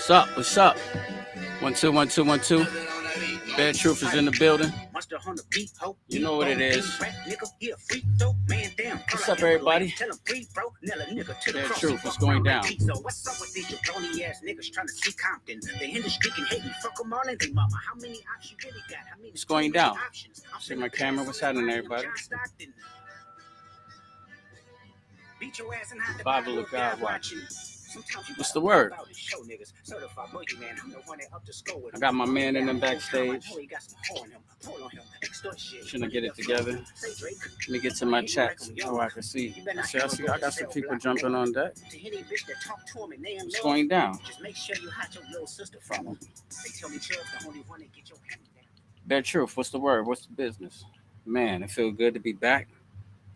What's up? What's up? 1 2 1 2 1 2. Bad Truth is in the building. You know what it is. What's up, everybody? Bad Truth, what's going down? What's going down? See my camera. What's happening, everybody? Bible of God watching. What's the word? I got my man in the backstage. Shouldn't get it together. Let me get to my chats so I can see. I got some people jumping on deck. What's going down? Bad Truth, what's the word? What's the business? Man, it feels good to be back.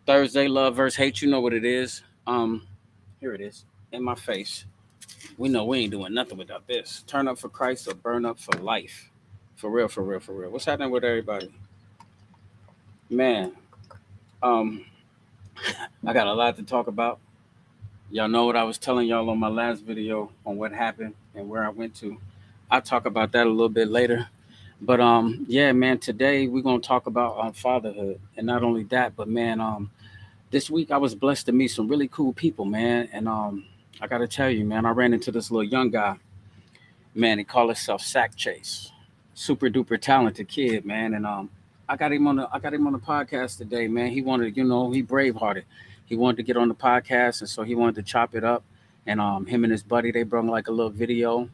Thursday, love versus hate. You know what it is. Here it is in my face. We know we ain't doing nothing without this. Turn up for Christ or burn up for life. For real, for real, for real. What's happening with everybody? Man, um, I got a lot to talk about. Y'all know what I was telling y'all on my last video on what happened and where I went to. I'll talk about that a little bit later. But yeah, man, today we're gonna talk about fatherhood. And not only that, but man, this week I was blessed to meet some really cool people, man. And I gotta tell you, man, I ran into this little young guy. Man, he called himself Sack Chase. Super duper talented kid, man. And I got him on the podcast today, man. He wanted, he bravehearted. He wanted to get on the podcast, and so he wanted to chop it up. And him and his buddy, they brought like a little video.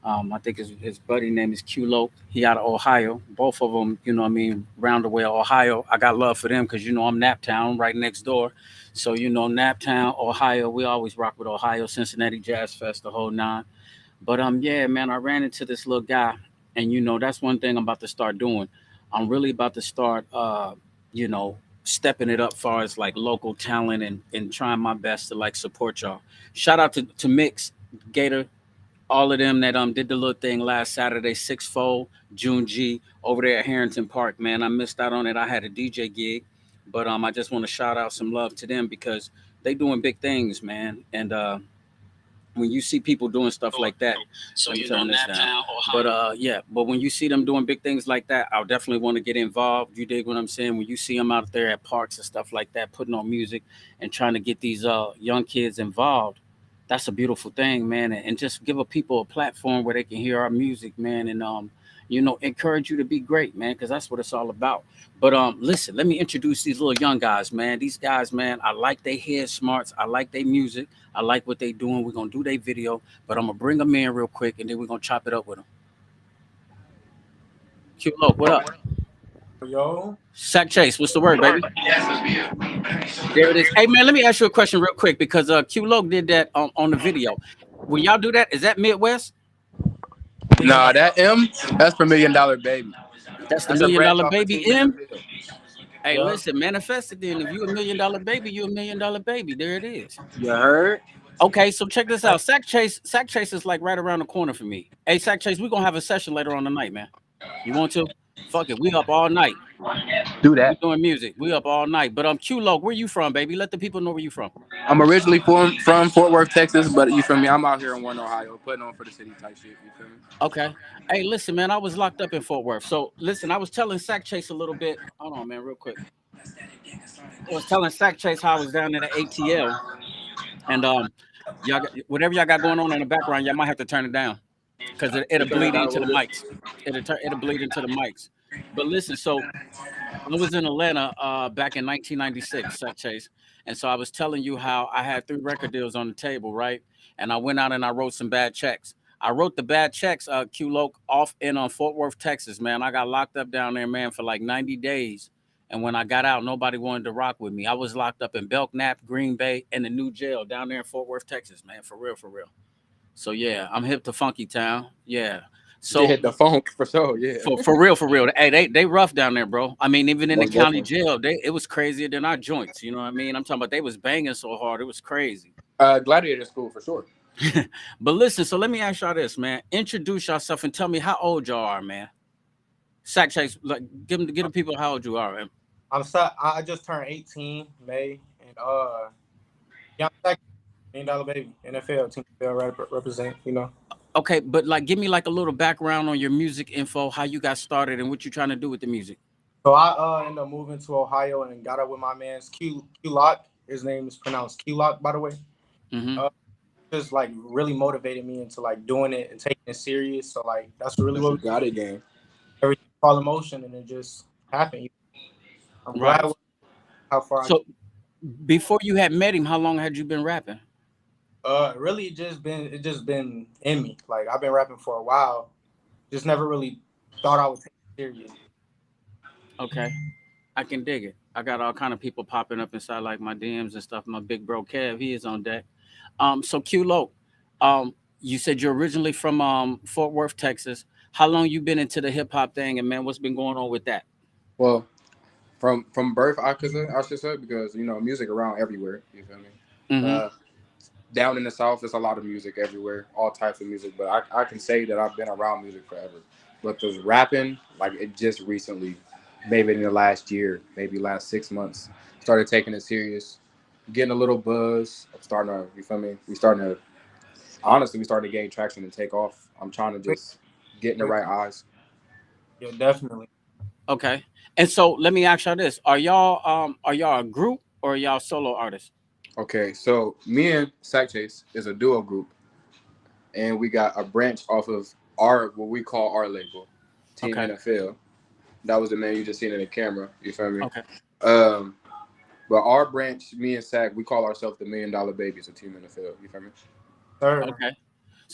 I think his buddy name is Q Loke. He out of Ohio. Both of them, round the way Ohio. I got love for them because I'm Naptown right next door. So Naptown, Ohio. We always rock with Ohio, Cincinnati Jazz Fest, the whole nine. But yeah, man, I ran into this little guy, and that's one thing I'm about to start doing. I'm really about to start, you know, stepping it up far as like local talent and trying my best to like support y'all. Shout out to Mix, Gator, all of them that did the little thing last Saturday, sixfold, June G over there at Harrington Park. Man, I missed out on it. I had a DJ gig, but I just want to shout out some love to them because they doing big things, man. And when you see people doing stuff like that, let me turn this down. But yeah, but when you see them doing big things like that, I'll definitely want to get involved. You dig what I'm saying? When you see them out there at parks and stuff like that, putting on music and trying to get these young kids involved, that's a beautiful thing, man. And just give a people a platform where they can hear our music, man, and encourage you to be great, man, because that's what it's all about. But listen, let me introduce these little young guys, man. These guys, man, I like their head smarts, I like their music, I like what they doing. We're gonna do their video, but I'm gonna bring them in real quick, and then we're gonna chop it up with them. Q Loke, what up? Yo, Sack Chase, what's the word, baby? There it is. Hey, man, let me ask you a question real quick because Q Loke did that on the video. When y'all do that, is that Midwest? nah, that M, that's for $1 Million Baby. That's the That's a million branch dollar off of baby Team M. NFL. Hey, Yeah, listen, manifest it then. If you $1 million baby, you $1 million baby. There it is. you heard? Okay, so check this out. Sack Chase is like right around the corner for me. Hey, Sack Chase, we're gonna have a session later on tonight, man. You want to? Fuck it. We up all night. Do We that. doing music. We up all night. But Q Loke, where you from, baby? Let the people know where you from. I'm originally from Fort Worth, Texas, but you feel me? I'm out here in Warren, Ohio, putting on for the city type shit. You feel me? Okay. Hey, listen, man, I was locked up in Fort Worth. So listen, I was telling Sack Chase a little bit. Hold on, man, real quick. I was telling Sack Chase how I was down in the ATL. And whatever y'all got going on in the background, y'all might have to turn it down because it'll You turn it bleed down a into the little bit. mics. It'll bleed into the mics. But listen, so I was in Atlanta back in 1996, Sack Chase, and so I was telling you how I had 3 record deals on the table, right? And I went out and I wrote some bad checks. I wrote the bad checks, Q Loke, off in Fort Worth, Texas, man. I got locked up down there, man, for like 90 days. And when I got out, nobody wanted to rock with me. I was locked up in Belknap, Green Bay, and the new jail down there in Fort Worth, Texas, man. For real, for real. So yeah, I'm hip to Funky Town. Yeah. You So hit the phone for sure, yeah. for real, for real. Hey, they rough down there, bro. I mean, even in the Most county definitely. jail, it was crazier than our joints. You know what I mean? I'm talking about they was banging so hard, it was crazy. Gladiator school for sure. But listen, so let me ask y'all this, man. Introduce yourself and tell me how old y'all are, man. Sack Chase, like, give the people how old you are, man. I just turned 18 May, and young Sack, $1 Million Baby, NFL team represent. Okay, but like, give me like a little background on your music info, how you got started, and what you're trying to do with the music. So I ended up moving to Ohio and got up with my man's Q Lock. His name is pronounced Q Lock, by the way. Mm-hmm. Uh, just like really motivated me into like doing it and taking it serious. So like that's really That's what a we, got it game. everything fall in motion and it just happened. I'm glad Right. how far I So before you had met him, how long had you been rapping? really it just been in me. Like I've been rapping for a while. Just never really thought I would take it serious. Okay, I can dig it. I got all kind of people popping up inside like my DMs and stuff. My big bro Kev, he is on deck. So Q Lo, you said you're originally from Fort Worth, Texas. How long you been into the hip hop thing, and man, what's been going on with that? Well, from birth, I should say, because music around everywhere. You feel me? Mm-hmm. Uh, Down in the South, there's a lot of music everywhere, all types of music. But I can say that I've been around music forever. But this rapping, like it just recently, maybe in the last year, maybe last 6 months, started taking it serious, getting a little buzz. I'm starting to, you feel me? We starting to gain traction and take off. I'm trying to Quick, just get in the quick. right eyes. Yeah, definitely. Okay. And so let me ask y'all this: are y'all a group or are y'all solo artists? Okay, so me and Sack Chase is a duo group, and we got a branch off of our what we call our label, Team Okay. NFL. That was the man you just seen in the camera. You feel me? Okay. Um, but our branch, me and Sack, we call ourselves the $1 Million Babies of Team NFL. You feel me? Sir. Okay.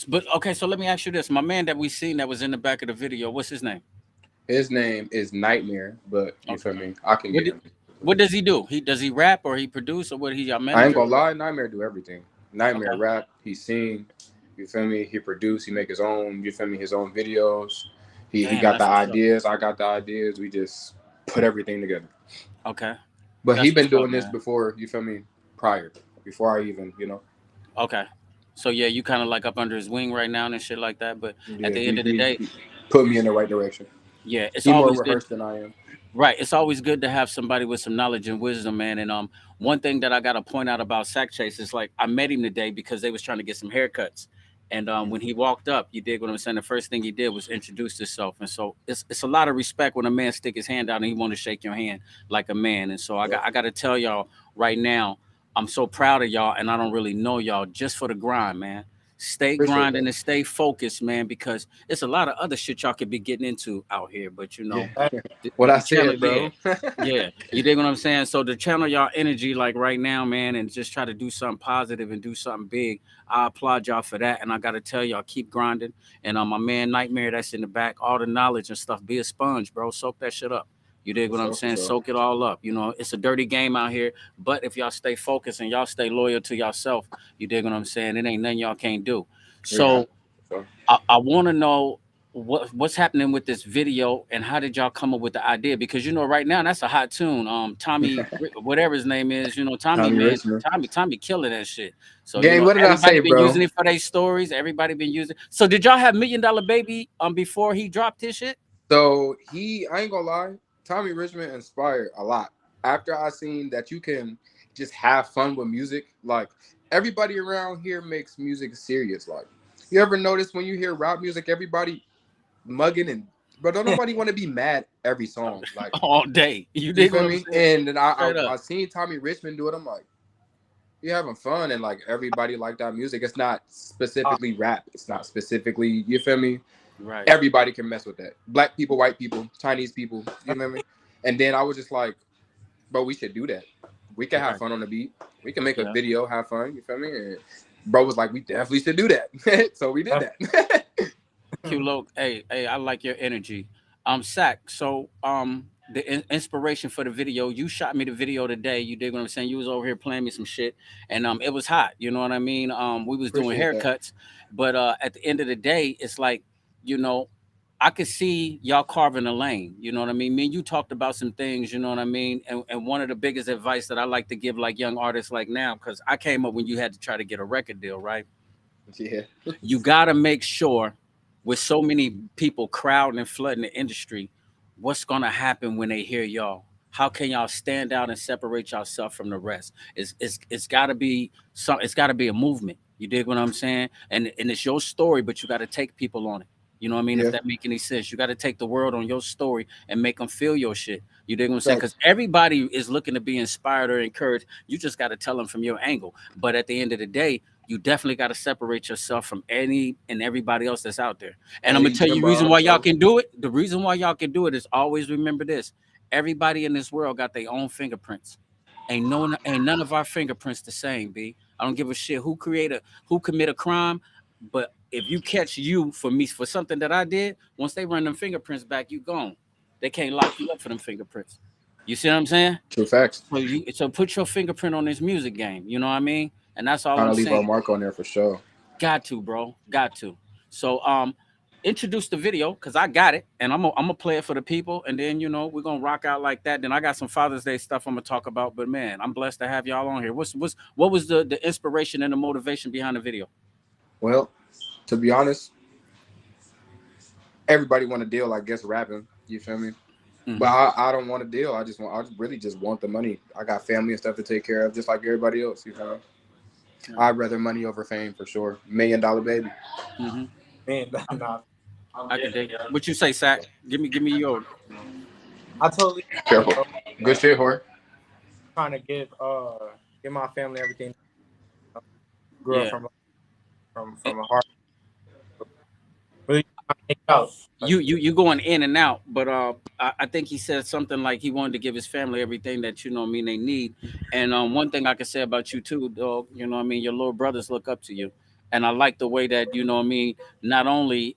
But okay, so let me ask you this: my man that we seen that was in the back of the video, what's his name? His name is Nightmare, but you Okay. feel me? I can What get did, him. what does he do? He does he rap or he produce or what? He your I ain't manager? gonna lie, Nightmare do everything. Nightmare Okay. rap, he sing, you feel me? He produce, he make his own, you feel me, his own videos. He Damn, got the that's what's up. ideas, I got the ideas. We just put everything together. Okay. But he That's been what's up, doing this man. before, you feel me, prior. Before I even, Okay. So yeah, you kind of like up under his wing right now and shit like that. But at yeah, the end of the day, he put me in the right direction. yeah, it's He more always good. rehearsed than I am. Right. It's always good to have somebody with some knowledge and wisdom, man. And one thing that I gotta point out about Sack Chase is like I met him today because they was trying to get some haircuts. And when he walked up, you dig what I'm saying? The first thing he did was introduce himself. And so it's a lot of respect when a man stick his hand out and he want to shake your hand like a man. And so Yeah, I gotta tell y'all right now, I'm so proud of y'all and I don't really know y'all just for the grind, man. Stay appreciate grinding that. and stay focused, man, because it's a lot of other shit y'all could be getting into out here. But you Yeah. know, That, What I the channel, said, yeah, bro. yeah, you dig what I'm saying? So to channel y'all energy like right now, man, and just try to do something positive and do something big. I applaud y'all for that, and I gotta tell y'all keep grinding. And my man Nightmare, that's in the back, all the knowledge and stuff. Be a sponge, bro. Soak that shit up. You dig For what I'm sure, for saying? sure. Soak it all up. You know, it's a dirty game out here, but if y'all stay focused and y'all stay loyal to yourself, you dig what I'm saying? It ain't nothing y'all can't do. Yeah, So for sure. I want to know what's happening with this video and how did y'all come up with the idea? Because you know, right now that's a hot tune. Whatever his name is, you know, Tommy Tommy man, Richmond. Tommy killing that shit. So you Gang, know, what did I everybody say, been bro? using it for their stories. Everybody been using. So did y'all have $1 Million Baby before he dropped his shit? So I ain't gonna lie, Tommy Richmond inspired a lot. After I seen that you can just have fun with music, like everybody around here makes music serious. Like, you ever notice when you hear rap music, everybody mugging but don't nobody want to be mad every song. Like, All day. You you dig feel what I'm me? saying? And then Straight up. I seen Tommy Richmond do it. I'm like, you having fun, and like everybody like that music. It's not uh, specifically rap. It's not specifically, you feel me? Right. Everybody can mess with that. Black people, white people, Chinese people. You know what I mean? And then I was just like, bro, we should do that. We can have Right. fun on the beat. We can make a Yeah. video, have fun. You feel me? And bro was like, we definitely should do that. So we did that. Q Loke, hey, I like your energy. Sack. So, the inspiration for the video, you shot me the video today. You dig what I'm saying? You was over here playing me some shit, and it was hot. You know what I mean? We was doing Appreciate that. haircuts, but at the end of the day, it's like, you know, I could see y'all carving a lane. You know what I mean? Me and you talked about some things. You know what I mean? And one of the biggest advice that I like to give like young artists like now, because I came up when you had to try to get a record deal, right? Yeah. You got to make sure with so many people crowding and flooding the industry, what's going to happen when they hear y'all? How can y'all stand out and separate yourself from the rest? It's got to be some. It's got to be a movement. You dig what I'm saying? And it's your story, but you got to take people on it. You know what I mean? If Yeah, that make any sense, you got to take the world on your story and make them feel your shit. You dig what I'm saying? Because facts. everybody is looking to be inspired or encouraged. You just got to tell them from your angle. But at the end of the day, you definitely got to separate yourself from any and everybody else that's out there. And I'm Hey, gonna tell you the reason Jabbar. why y'all can do it. The reason why y'all can do it is always remember this: everybody in this world got their own fingerprints. Ain't none of our fingerprints the same. B. I don't give a shit who commit a crime, but if you catch you for me for something that I did, once they run them fingerprints back, you gone. They can't lock you up for them fingerprints. You see what I'm saying? True facts. So put your fingerprint on this music game. You know what I mean? And that's all Trying I'm to leave our saying. mark on there for sure. Got to, bro. Got to. So introduce the video because I got it and I'm gonna play it for the people and then we're gonna rock out like that. Then I got some Father's Day stuff I'm gonna talk about. But man, I'm blessed to have y'all on here. What was the inspiration and the motivation behind the video? Well, to be honest, everybody want a deal. I guess rapping. You feel me? But Hmm. I don't want a deal. I really just want the money. I got family and stuff to take care of, just like everybody else. You feel me? Yeah. I'd rather money over fame for sure. $1 million baby. Hmm. Man, nah, I can dig it. What you say, Sack? Give me your. I totally Careful. bro, Good shit, whore. trying to give my family everything. Grew up Yeah. from a heart. Really trying to make it out. You going in and out, but I think he said something like he wanted to give his family everything that I mean they need. And one thing I can say about you too, dog, what I mean, your little brothers look up to you. And I like the way that, what I mean, not only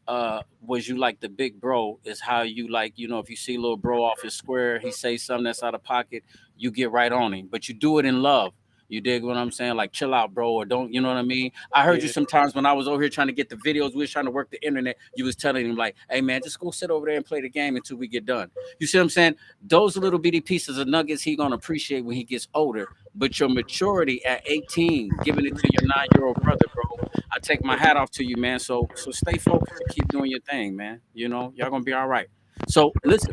was you like the big bro, is how you like, if you see little bro off his square, he say something that's out of pocket, you get right on him. But you do it in love. You dig what I'm saying? Like, chill out, bro, or don't, you know what I mean? I heard you Yeah, sometimes when I was over here trying to get the videos, we was trying to work the internet. You was telling him like, "Hey man, just go sit over there and play the game until we get done." You see what I'm saying? Those little bitty pieces of nuggets he gonna appreciate when he gets older. But your maturity at 18, giving it to your 9-year-old brother, bro, I take my hat off to you, man. So stay focused and keep doing your thing, man. Y'all gonna be all right. So listen,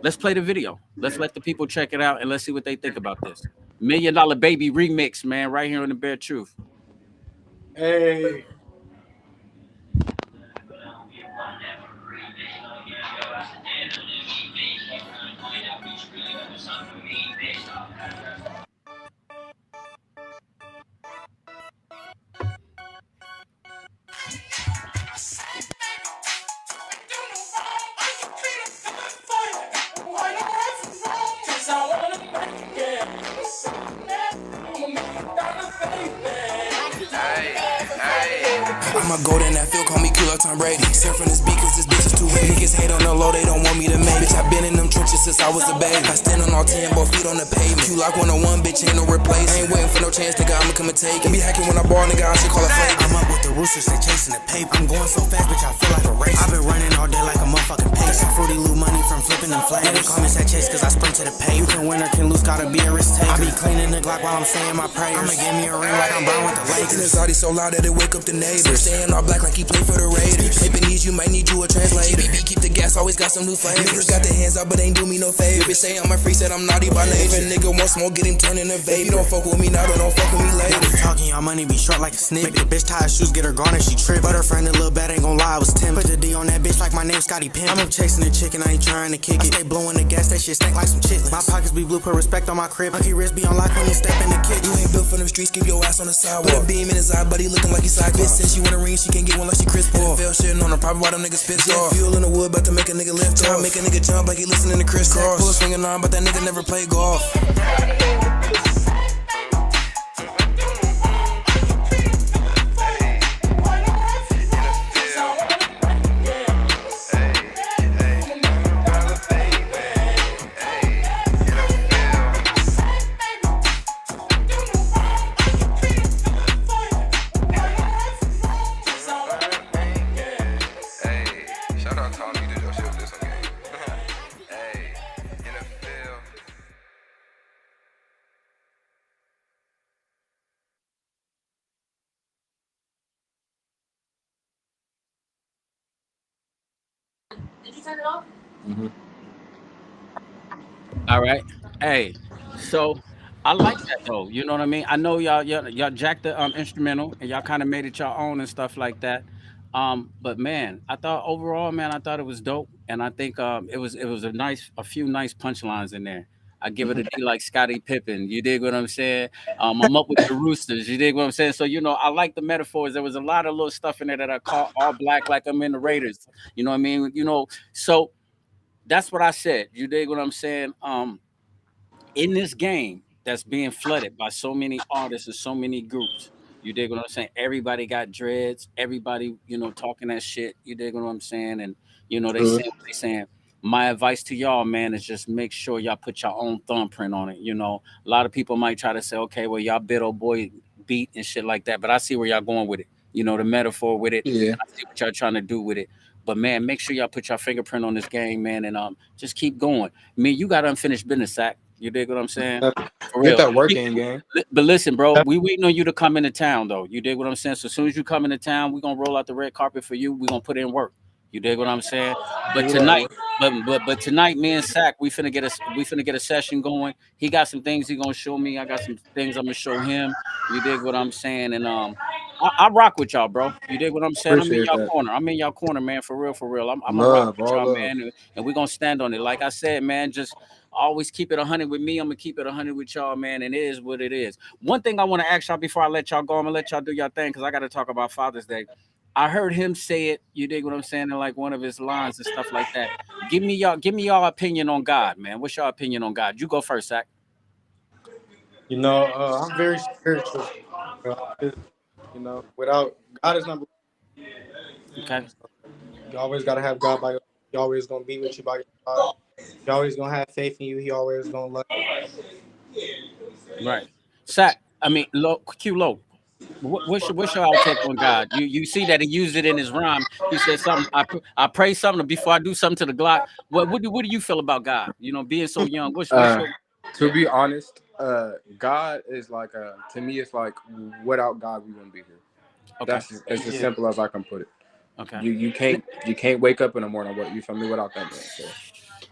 let's play the video. Let's let the people check it out and let's see what they think about this. $1 Million Baby remix, man, right here on the Bare Truth. hey, I'm a golden that feel, call me cool like Tom Brady. Surfing this beat cause this bitch is too wavy. Niggas hate on the low, they don't want me to make. Bitch, I been in them trenches since I was a baby. I stand on all 10, both feet on the pavement. You like 101, bitch, ain't no replace. I ain't waiting for no chance, nigga, I'ma come and take it. Be hacking when I ball, nigga, I should call a fake. I'm up with the roosters, they chasing the paper. I'm going so fast, bitch, I feel like a race. I've been running all day like a motherfucking pace. Got Fruity Loop money from flipping them flags. They call me that chase cause I sprint to the pay. You can win or can lose, gotta be a risk taker. I be cleaning the Glock while I'm saying my prayers. I'ma give me a ring like I'm Brown with the Lakers. This Audi so loud that it wake up the neighbors. Staying all black like he played for the Raiders. Pippin needs you, might need you a translator. BB keep the gas, always got some new flavors. Niggas got their hands out, but ain't do me no favor. Bitch say I'm a freak, said I'm naughty by nature. If a nigga want smoke, get him turn in a vape. If you don't fuck with me now, don't fuck with me later. Y'all be talking, y'all money be short like a snip. Make the bitch tie her shoes, get her gone and she trip. But her friend a little bad, ain't gon' lie, I was 10. Put the D on that bitch like my name Scotty Pimp. I'm up chasing the chicken, I ain't trying to kick it. I stay blowing the gas, that shit stank like some chitlins. My pockets be blue, put respect on my crib. Monkey wrist be on lock when he step in the kick. You ain't built for them streets, keep your ass on the sidewalk. With a beam in his eye, but he looking like he side. Bitch said she want a ring, she can't get one like she Chris Paul. Fell shitting on her, probably why them niggas pissed off. Fuel in the wood, about to make a nigga lift off. Make a nigga jump like he listening to Chris Cross. Pull a swinging on, but that nigga never played golf. Mm-hmm. All right. Hey, so I like that though. You know what I mean? I know y'all jacked the instrumental and y'all kind of made it your own and stuff like that. But man, I thought overall, man, I thought it was dope, and I think it was a few nice punchlines in there. I give it a D like Scottie Pippen. You dig what I'm saying? I'm up with the Roosters. You dig what I'm saying? So I like the metaphors. There was a lot of little stuff in there that I caught all black, like I'm in the Raiders. You know what I mean? So that's what I said. You dig what I'm saying? In this game that's being flooded by so many artists and so many groups. You dig what I'm saying? Everybody got dreads. Everybody, talking that shit. You dig what I'm saying? And they Mhm. saying what they saying. My advice to y'all, man, is just make sure y'all put your own thumbprint on it. A lot of people might try to say, okay, well, y'all bit old boy beat and shit like that, but I see where y'all going with it. The metaphor with it, Yeah. and I see what y'all trying to do with it. But man, make sure y'all put your fingerprint on this game, man, and just keep going. You got unfinished business, Sack. You dig what I'm saying? For Get real. that work in, gang. But listen, bro, we waiting on you to come into town, though. You dig what I'm saying? So as soon as you come into town, we're gonna roll out the red carpet for you. We're gonna put in work. You dig what I'm saying? But Do that tonight, work. but tonight, me and Sack, we finna get a session going. He got some things he gonna show me. I got some things I'm gonna show him. You dig what I'm saying? And I rock with y'all, bro. You dig what I'm saying? I'm in Appreciate y'all that. corner. I'm in y'all corner, man. For real, for real. I'm gonna rock Love, with all y'all, love. man, and we're gonna stand on it. Like I said, man, just always keep it 100 with me. I'm gonna keep it 100 with y'all, man. And it is what it is. One thing I want to ask y'all before I let y'all go, I'm gonna let y'all do your thing because I got to talk about Father's Day. I heard him say it. You dig what I'm saying? In like one of his lines and stuff like that. Give me y'all opinion on God, man. What's your opinion on God? You go first, Zach. I'm very spiritual. Just, without God is number Okay, one. So you always gotta have God by your side. He always gonna be with you by your side. He always gonna have faith in you. He always gonna love right. Zach. I mean, Q low. What's your outtake on God? You see that he used it in his rhyme. He said something. I pray something before I do something to the Glock. What do you feel about God? Being so young. What's Uh, your to yeah? be honest, God is like to me, it's like without God, we wouldn't be here. Okay, That's as you. Yeah. simple as I can put it. okay, You can't wake up in the morning. What you feel me without that man? So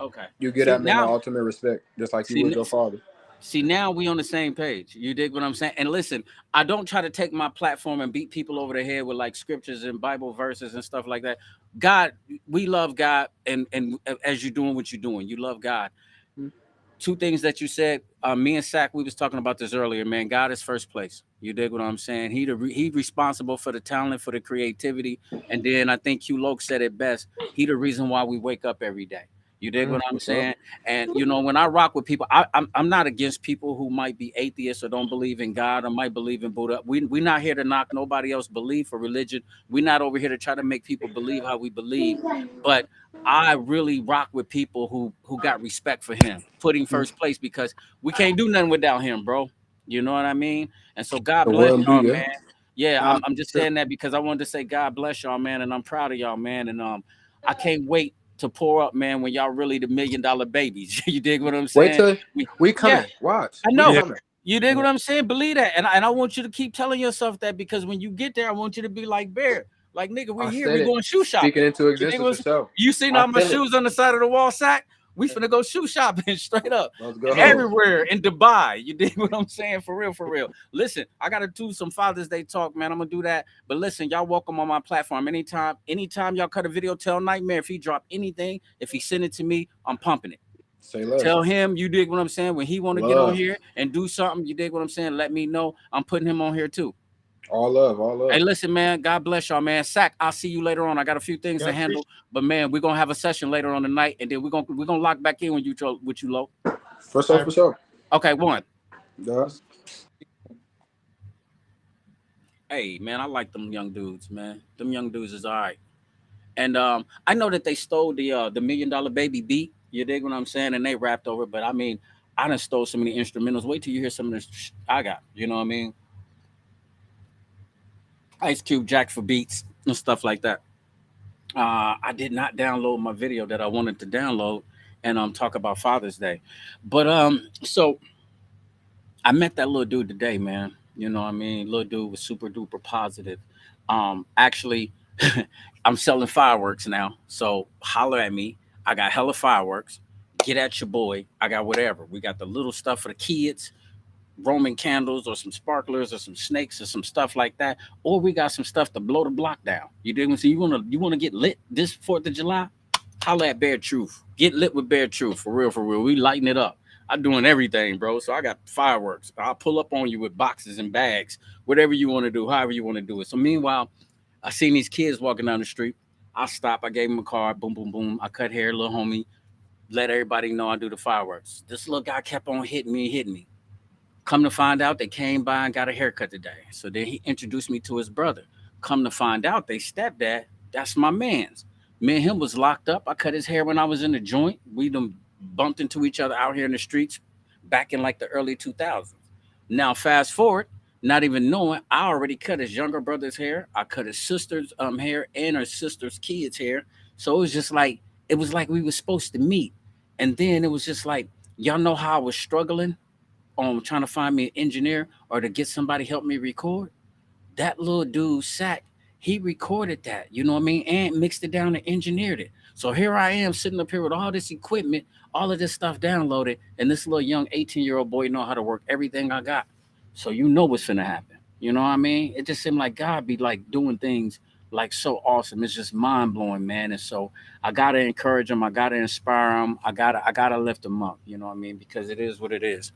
okay. you get See that man the now, ultimate respect, just like you see would your father. See, now we on the same page. You dig what I'm saying? And listen, I don't try to take my platform and beat people over the head with like scriptures and Bible verses and stuff like that. God, we love God, and as you're doing what you're doing, you love God. Two things that you said. Me and Sack, we was talking about this earlier, man. God is first place. You dig what I'm saying? He responsible for the talent, for the creativity, and then I think Q Loke said it best. He the reason why we wake up every day. You dig what I'm For sure. saying? And when I rock with people, I'm not against people who might be atheists or don't believe in God or might believe in Buddha. We're not here to knock nobody else belief or religion. We're not over here to try to make people believe how we believe. But I really rock with people who got respect for him, putting first place because we can't do nothing without him, bro. You know what I mean? And so God It bless wouldn't be, y'all, yeah. man. Yeah, Nah, I'm just saying that because I wanted to say God bless y'all, man, and I'm proud of y'all, man. And I can't wait to pour up, man, when y'all really the $1 million babies. You dig what I'm Wait saying? till we Yeah, coming. Watch, I we know. yeah. coming. You dig Yeah. what I'm saying? Believe that. And I want you to keep telling yourself that because when you get there, I want you to be like Bear. Like, nigga, we're I here. said We're it. going shoe Speaking shopping. into You dig existence what I'm for saying? sure. You seen I all my feel it. shoes on the side of the wall, Sack? We finna go shoe shopping straight up. Let's go. Everywhere in Dubai. You dig what I'm saying? For real, for real. Listen, I gotta do some Father's Day talk, man. I'm gonna do that. But listen, y'all welcome on my platform. Anytime y'all cut a video, tell Nightmare if he drop anything, if he send it to me, I'm pumping it. Say less. Tell him you dig what I'm saying. When he want to get on Love. here and do something, you dig what I'm saying. Let me know. I'm putting him on here too. All love. All Hey, love. listen, man. God bless y'all, man. Sack, I'll see you later on. I got a few things Yeah. to handle, but man, we're gonna have a session later on tonight, and then we're gonna lock back in with you, low. For sure. All For right. sure. Okay, one. Yeah. Hey, man, I like them young dudes, man. Them young dudes is all right. And I know that they stole the $1 million baby beat. You dig what I'm saying? And they rapped over it, but I mean, I done stole so many instrumentals. Wait till you hear some of this I got. You know what I mean? Ice Cube, Jack for beats and stuff like that. I did not download my video that I wanted to download and talk about Father's Day. But so I met that little dude today, man. You know what I mean? Little dude was super duper positive. Actually, I'm selling fireworks now. So holler at me. I got hella fireworks. Get at your boy. I got whatever. We got the little stuff for the kids. Roman candles or some sparklers or some snakes or some stuff like that, or we got some stuff to blow the block down. You dig? So you wanna get lit this 4th of July? Holla at Bear Truth. Get lit with Bear Truth for real, for real. We lighting it up. I'm doing everything, bro. So I got fireworks. I'll pull up on you with boxes and bags, whatever you want to do, however you want to do it. So meanwhile, I seen these kids walking down the street. I stop. I gave them a card. Boom, boom, boom. I cut hair, little homie. Let everybody know I do the fireworks. This little guy kept on hitting me. Come to find out, they came by and got a haircut today. So then he introduced me to his brother. Come to find out, they stepdad, that's my man's. Me and him was locked up. I cut his hair when I was in the joint. We done bumped into each other out here in the streets back in like the early 2000s. Now, fast forward, not even knowing, I already cut his younger brother's hair. I cut his sister's hair and her sister's kids' hair. So it was like we were supposed to meet. And then it was just like, y'all know how I was struggling on trying to find me an engineer or to get somebody help me record. That little dude Sack, he recorded that, you know what I mean, and mixed it down and engineered it. So here I am sitting up here with all this equipment, all of this stuff downloaded, and this little young 18-year-old boy know how to work everything I got. So you know what's finna happen. You know what I mean? It just seemed like God be like doing things like so awesome. It's just mind blowing, man. And so I gotta encourage them. I gotta inspire them. I gotta lift them up. You know what I mean? Because it is what it is.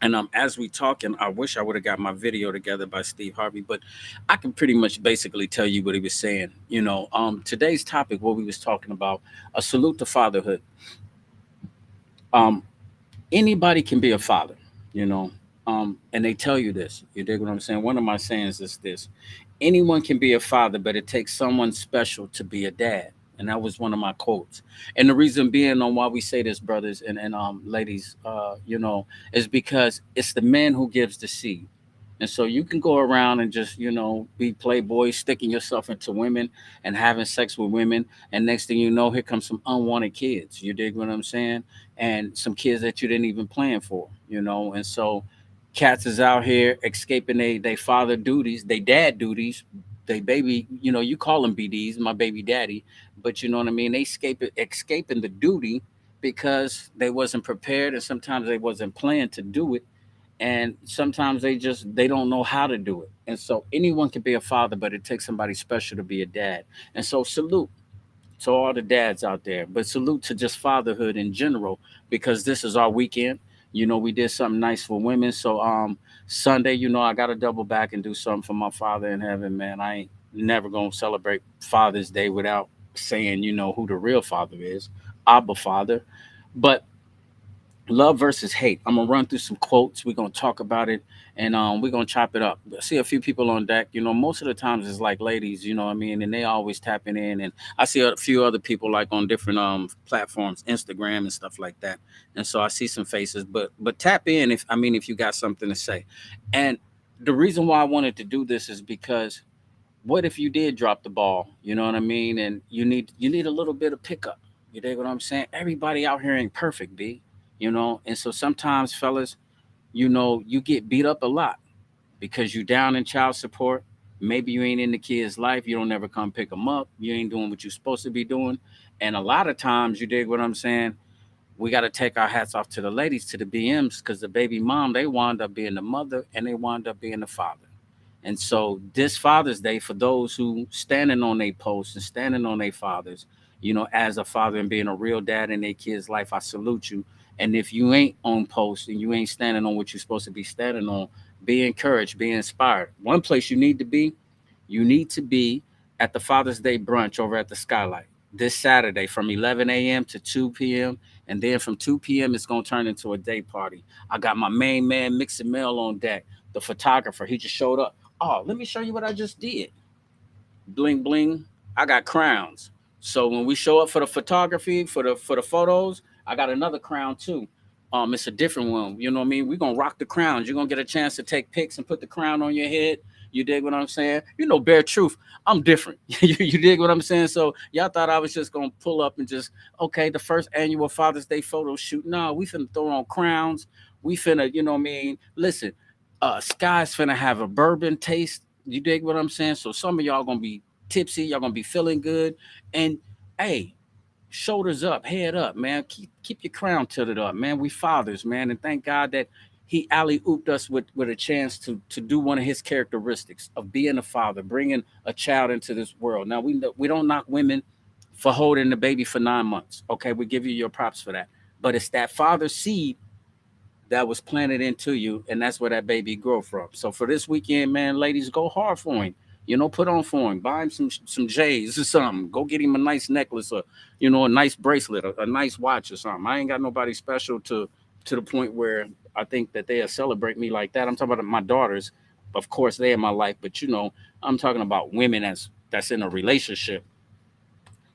And as we talking, I wish I would have got my video together by Steve Harvey, but I can pretty much basically tell you what he was saying. Today's topic, what we was talking about, a salute to fatherhood. Um, Anybody can be a father, you know, and they tell you this. You dig what I'm saying? One of my sayings is this: anyone can be a father, but it takes someone special to be a dad. And that was one of my quotes. And the reason being on why we say this, brothers and ladies, is because it's the man who gives the seed. And so you can go around and just, be playboy, sticking yourself into women and having sex with women. And next thing you know, here comes some unwanted kids. You dig what I'm saying? And some kids that you didn't even plan for. And so cats is out here escaping they father duties, they dad duties, they baby, you call them BDs, my baby daddy, but you know what I mean? They escaping the duty because they wasn't prepared and sometimes they wasn't planned to do it, and sometimes they don't know how to do it. And so anyone can be a father, but it takes somebody special to be a dad. And so salute to all the dads out there, but salute to just fatherhood in general, because this is our weekend. We did something nice for women. So Sunday, I gotta double back and do something for my father in heaven, man. I ain't never gonna celebrate Father's Day without saying, who the real father is, Abba Father. But love versus hate. I'm gonna run through some quotes. We're gonna talk about it, and we're gonna chop it up. I see a few people on deck. Most of the times it's like ladies. You know what I mean, and they always tapping in. And I see a few other people like on different platforms, Instagram and stuff like that. And so I see some faces. But tap in if you got something to say. And the reason why I wanted to do this is because what if you did drop the ball? You know what I mean, and you need a little bit of pickup. You dig what I'm saying? Everybody out here ain't perfect, B. And so sometimes, fellas, you get beat up a lot because you down in child support. Maybe you ain't in the kid's life. You don't ever come pick them up. You ain't doing what you're supposed to be doing. And a lot of times, you dig what I'm saying? We got to take our hats off to the ladies, to the BMs, because the baby mom, they wind up being the mother and they wind up being the father. And so this Father's Day, for those who standing on their posts and standing on their fathers, as a father and being a real dad in their kid's life, I salute you. And if you ain't on post and you ain't standing on what you're supposed to be standing on, be encouraged, be inspired. One place you need to be at the Father's Day brunch over at the Skylight this Saturday from 11 a.m. to 2 p.m. And then from 2 p.m., it's going to turn into a day party. I got my main man, Mix and Mail, on deck, the photographer. He just showed up. Oh, let me show you what I just did. Bling bling. I got crowns. So when we show up for the photography, for the photos, I got another crown too. It's a different one. You know what I mean? We're gonna rock the crowns. You're gonna get a chance to take pics and put the crown on your head. You dig what I'm saying? Bare truth. I'm different. You dig what I'm saying? So y'all thought I was just gonna pull up and just, okay, the first annual Father's Day photo shoot. No, we finna throw on crowns. We finna, you know what I mean? Listen, Sky's finna have a bourbon taste. You dig what I'm saying? So some of y'all gonna be tipsy, y'all gonna be feeling good. And hey, shoulders up, head up, man. Keep your crown tilted up, man. We fathers, man, and thank God that he alley ooped us with a chance to do one of his characteristics of being a father, bringing a child into this world. Now we don't knock women for holding the baby for 9 months. Okay, we give you your props for that. But it's that father seed that was planted into you, and that's where that baby grow from. So for this weekend, man, ladies, go hard for him. Put on for him. Buy him some J's or something. Go get him a nice necklace or a nice bracelet, a nice watch or something. I ain't got nobody special to the point where I think that they'll celebrate me like that. I'm talking about my daughters. Of course, they in my life, but I'm talking about women that's in a relationship.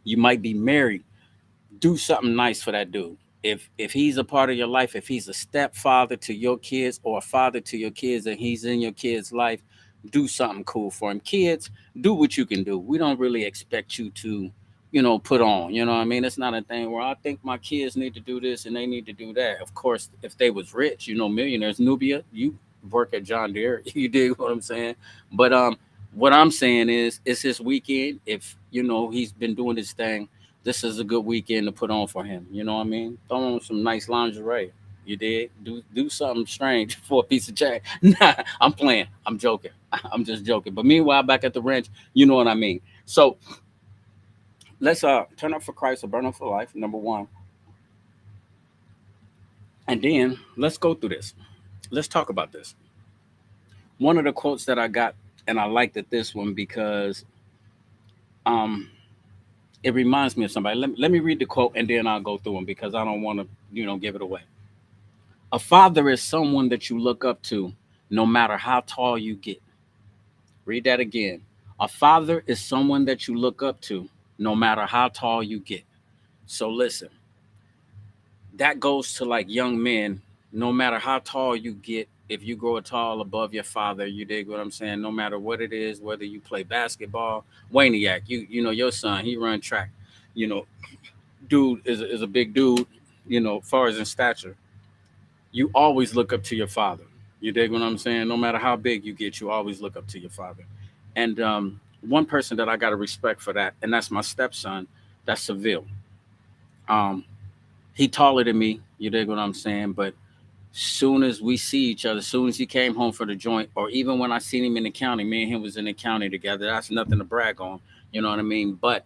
You might be married, do something nice for that dude. If he's a part of your life, if he's a stepfather to your kids or a father to your kids and he's in your kids' life, do something cool for him. Kids, do what you can do. We don't really expect you to, put on. You know what I mean? It's not a thing where I think my kids need to do this and they need to do that. Of course, if they was rich, millionaires, Nubia, you work at John Deere. You dig what I'm saying? But what I'm saying is it's his weekend. If he's been doing his thing, this is a good weekend to put on for him. You know what I mean? Throw on some nice lingerie. You did do something strange for a piece of change. Nah, I'm playing. I'm joking. I'm just joking. But meanwhile, back at the ranch, you know what I mean. So let's turn up for Christ or burn up for life. Number one, and then let's go through this. Let's talk about this. One of the quotes that I got, and I liked it this one because um it reminds me of somebody. Let me read the quote and then I'll go through them because I don't want to give it away. A father is someone that you look up to no matter how tall you get. Read that again. A father is someone that you look up to no matter how tall you get. So listen, that goes to like young men, no matter how tall you get, if you grow tall above your father, you dig what I'm saying? No matter what it is, whether you play basketball, Waniac, your son, he run track, you know, dude is a big dude, far as in stature, you always look up to your father. You dig what I'm saying? No matter how big you get, you always look up to your father. And one person that I got to respect for that, and that's my stepson, that's Seville. Um, he taller than me. You dig what I'm saying? But soon as we see each other, soon as he came home for the joint, or even when I seen him in the county, me and him was in the county together. That's nothing to brag on. You know what I mean? But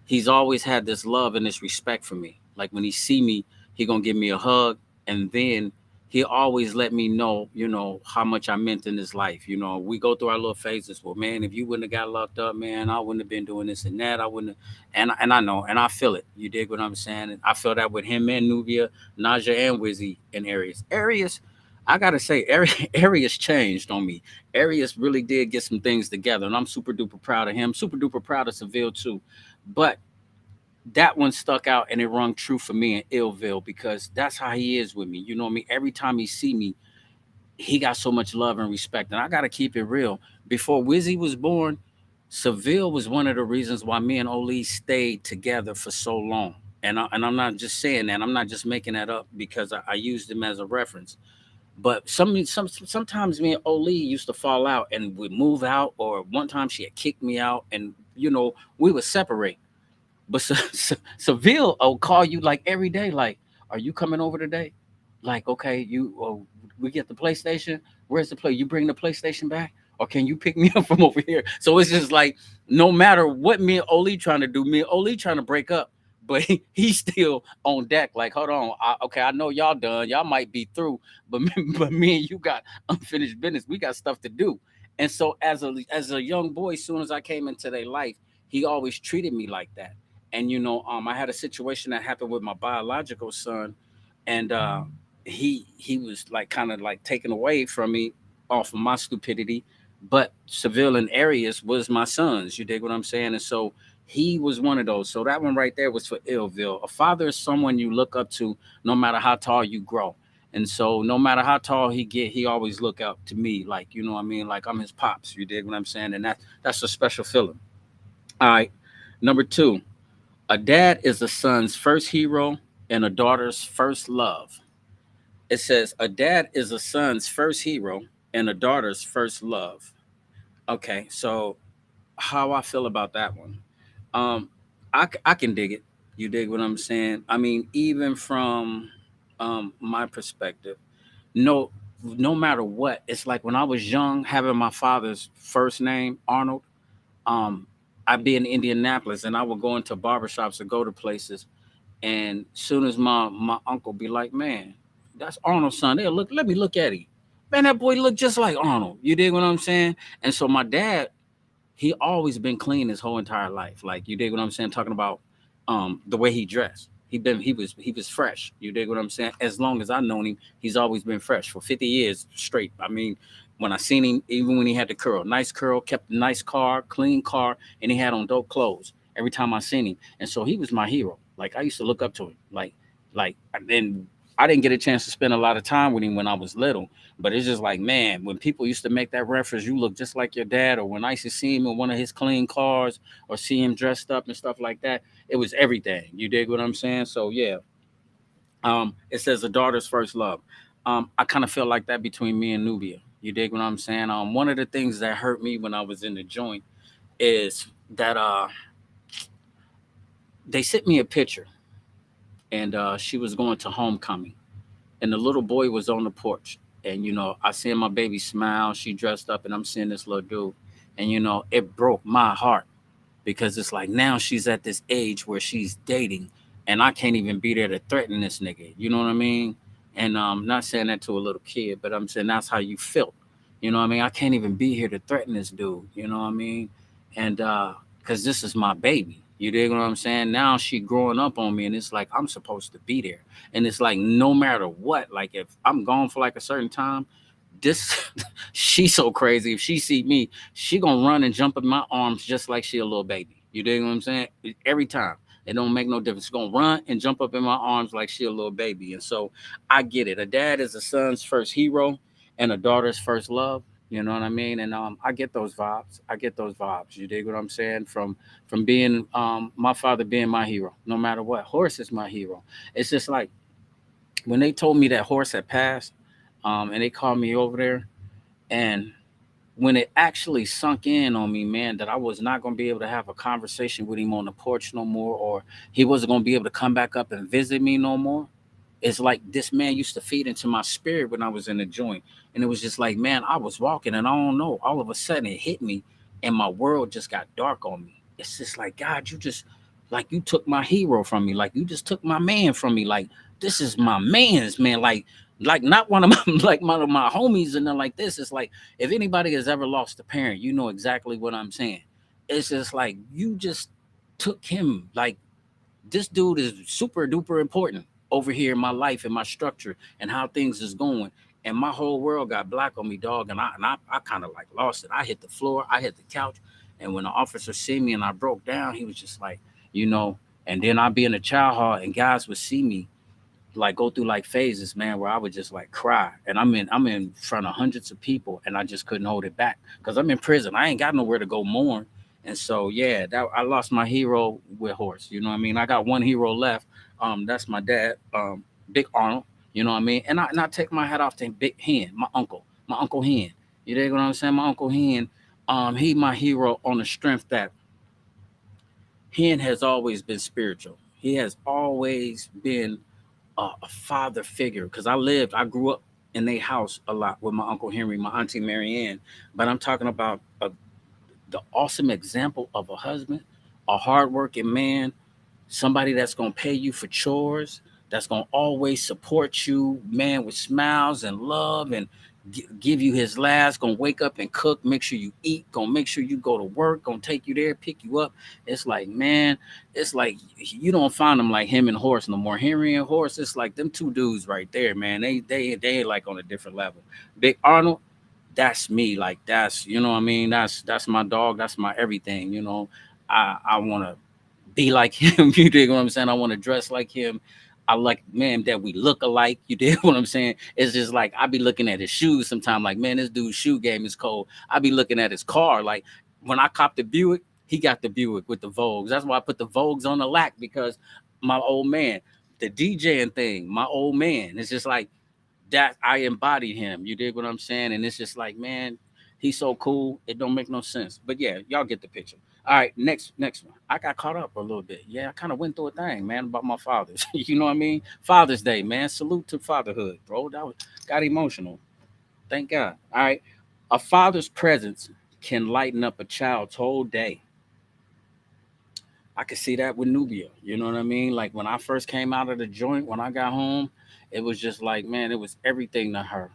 he's always had this love and this respect for me. Like when he see me, he gonna give me a hug, and then he always let me know, how much I meant in his life. We go through our little phases. Well, man, if you wouldn't have got locked up, man, I wouldn't have been doing this and that. I wouldn't have, and I know, and I feel it. You dig what I'm saying? And I feel that with him and Nubia, Naja and Wizzy and Arius. Arius, I gotta say, Arius changed on me. Arius really did get some things together, and I'm super duper proud of him. Super duper proud of Seville too. But that one stuck out and it rung true for me in Illville because that's how he is with me. You know what I mean? Every time he see me, he got so much love and respect. And I gotta keep it real. Before Wizzy was born, Seville was one of the reasons why me and Oli stayed together for so long. And I'm not just saying that. I'm not just making that up because I used him as a reference. But sometimes me and Oli used to fall out and would move out, or one time she had kicked me out, and we would separate. But Seville will call you like every day, like, "Are you coming over today?" Like, okay, we get the PlayStation. Where's the play? You bring the PlayStation back, or can you pick me up from over here? So it's just like, no matter what me and Oli trying to do, me and Oli trying to break up, but he's still on deck. Like, hold on, okay, I know y'all done. Y'all might be through, but but me and you got unfinished business. We got stuff to do. And so as a young boy, as soon as I came into their life, he always treated me like that. And I had a situation that happened with my biological son, and he was like kind of like taken away from me off of my stupidity. But Seville and Arius was my sons. You dig what I'm saying? And so he was one of those. So that one right there was for Illville. A father is someone you look up to, no matter how tall you grow. And so no matter how tall he get, he always look up to me, like, what I mean, like I'm his pops. You dig what I'm saying? And that's a special feeling. All right. Number two, a dad is a son's first hero and a daughter's first love. It says a dad is a son's first hero and a daughter's first love. Okay, so how I feel about that one? Um, I can dig it. You dig what I'm saying? I mean, even from my perspective, no. no matter what, it's like when I was young, having my father's first name, Arnold, um, I'd be in Indianapolis and I would go into barbershops or go to places. And soon as my uncle be like, man, that's Arnold's son. They'll look, let me look at him. Man, that boy look just like Arnold. You dig what I'm saying? And so my dad, he always been clean his whole entire life. Like, you dig what I'm saying? Talking about the way he dressed. He was fresh. You dig what I'm saying? As long as I known him, he's always been fresh for 50 years straight. I mean, when I seen him, even when he had the curl, kept a nice car, clean car, and he had on dope clothes every time I seen him. And so he was my hero. Like, I used to look up to him. Like, and I didn't get a chance to spend a lot of time with him when I was little. But it's just like, man, when people used to make that reference, you look just like your dad, or when I used to see him in one of his clean cars or see him dressed up and stuff like that, it was everything. You dig what I'm saying? So yeah, it says a daughter's first love. I kind of feel like that between me and Nubia. You dig what I'm saying? One of the things that hurt me when I was in the joint is that they sent me a picture, and she was going to homecoming, and the little boy was on the porch. And I seen my baby smile. She dressed up, and I'm seeing this little dude, and it broke my heart because it's like now she's at this age where she's dating, and I can't even be there to threaten this nigga. You know what I mean? And not saying that to a little kid, but I'm saying that's how you felt. You know what I mean? I can't even be here to threaten this dude. You know what I mean? And because this is my baby. You dig what I'm saying? Now she growing up on me, and it's like I'm supposed to be there. And it's like no matter what, like if I'm gone for like a certain time, this she's so crazy. If she see me, she gonna run and jump in my arms just like she a little baby. You dig what I'm saying? Every time. It don't make no difference. She's gonna run and jump up in my arms like she a little baby. And so I get it. A dad is a son's first hero and a daughter's first love. You know what I mean? And I get those vibes. I get those vibes. You dig what I'm saying? From being my father being my hero, no matter what. Horace is my hero. It's just like when they told me that Horace had passed, and they called me over there, and when it actually sunk in on me, man, that I was not going to be able to have a conversation with him on the porch no more, or he wasn't going to be able to come back up and visit me no more. It's like this man used to feed into my spirit when I was in the joint. And it was just like, man, I was walking and I don't know. All of a sudden it hit me and my world just got dark on me. It's just like, God, you just like you took my hero from me. Like you just took my man from me. Like this is my man's man. Like not one of my like one of my homies and then like this. It's like if anybody has ever lost a parent, you know exactly what I'm saying. It's just like you just took him. Like this dude is super duper important over here in my life and my structure and how things is going. And my whole world got black on me, dog. And I kind of like lost it. I hit the floor, I hit the couch. And when the officer see me and I broke down, he was just like, you know, and then I'd be in the child hall and guys would see me like go through like phases, man, where I would just like cry. And I'm in front of hundreds of people and I just couldn't hold it back because I'm in prison. I ain't got nowhere to go mourn. And so yeah, that I lost my hero with Horse. You know what I mean? I got one hero left. That's my dad, Big Arnold. You know what I mean? And I take my hat off to Big Hen, my uncle Hen. You dig what I'm saying? My uncle Hen, he my hero on the strength that Hen has always been spiritual. He has always been a father figure because I grew up in their house a lot with my uncle Henry, my auntie Marianne. But I'm talking about the awesome example of a husband, a hardworking man, somebody that's gonna pay you for chores, that's gonna always support you, man, with smiles and love and give you his last, gonna wake up and cook, make sure you eat, gonna make sure you go to work, gonna take you there, pick you up. It's like, man, it's like you don't find them like him and Horse no more. Henry and Horse, it's like them two dudes right there, man. They like on a different level. Big Arnold, that's me. Like that's you know what I mean. That's my dog. That's my everything. You know, I want to be like him. You dig what I'm saying? I want to dress like him. I like man that we look alike. You dig what I'm saying? It's just like I be looking at his shoes sometimes. Like man, this dude's shoe game is cold. I be looking at his car. Like when I copped the Buick, he got the Buick with the Vogues. That's why I put the Vogues on the lack because my old man, the DJing thing, my old man. It's just like that I embodied him. You dig what I'm saying? And it's just like, man, he's so cool. It don't make no sense. But yeah, y'all get the picture. All right, next one. I got caught up a little bit. Yeah, I kind of went through a thing, man, about my fathers. You know what I mean? Father's Day, man. Salute to fatherhood, bro. That was got emotional. Thank God. All right. A father's presence can lighten up a child's whole day. I could see that with Nubia. You know what I mean? Like when I first came out of the joint, when I got home, it was just like, man, it was everything to her.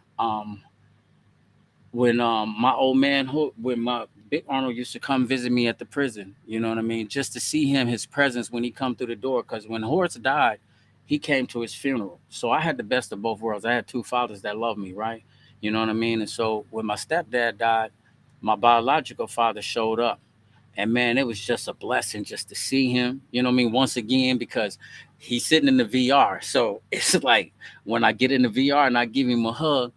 When my old man when my big Arnold used to come visit me at the prison, you know what I mean, just to see him, his presence when he come through the door, because when Horace died, he came to his funeral. So I had the best of both worlds. I had two fathers that loved me, right? You know what I mean? And so when my stepdad died, my biological father showed up, and man, it was just a blessing just to see him, you know what I mean, once again, because he's sitting in the VR. So it's like when I get in the VR and I give him a hug,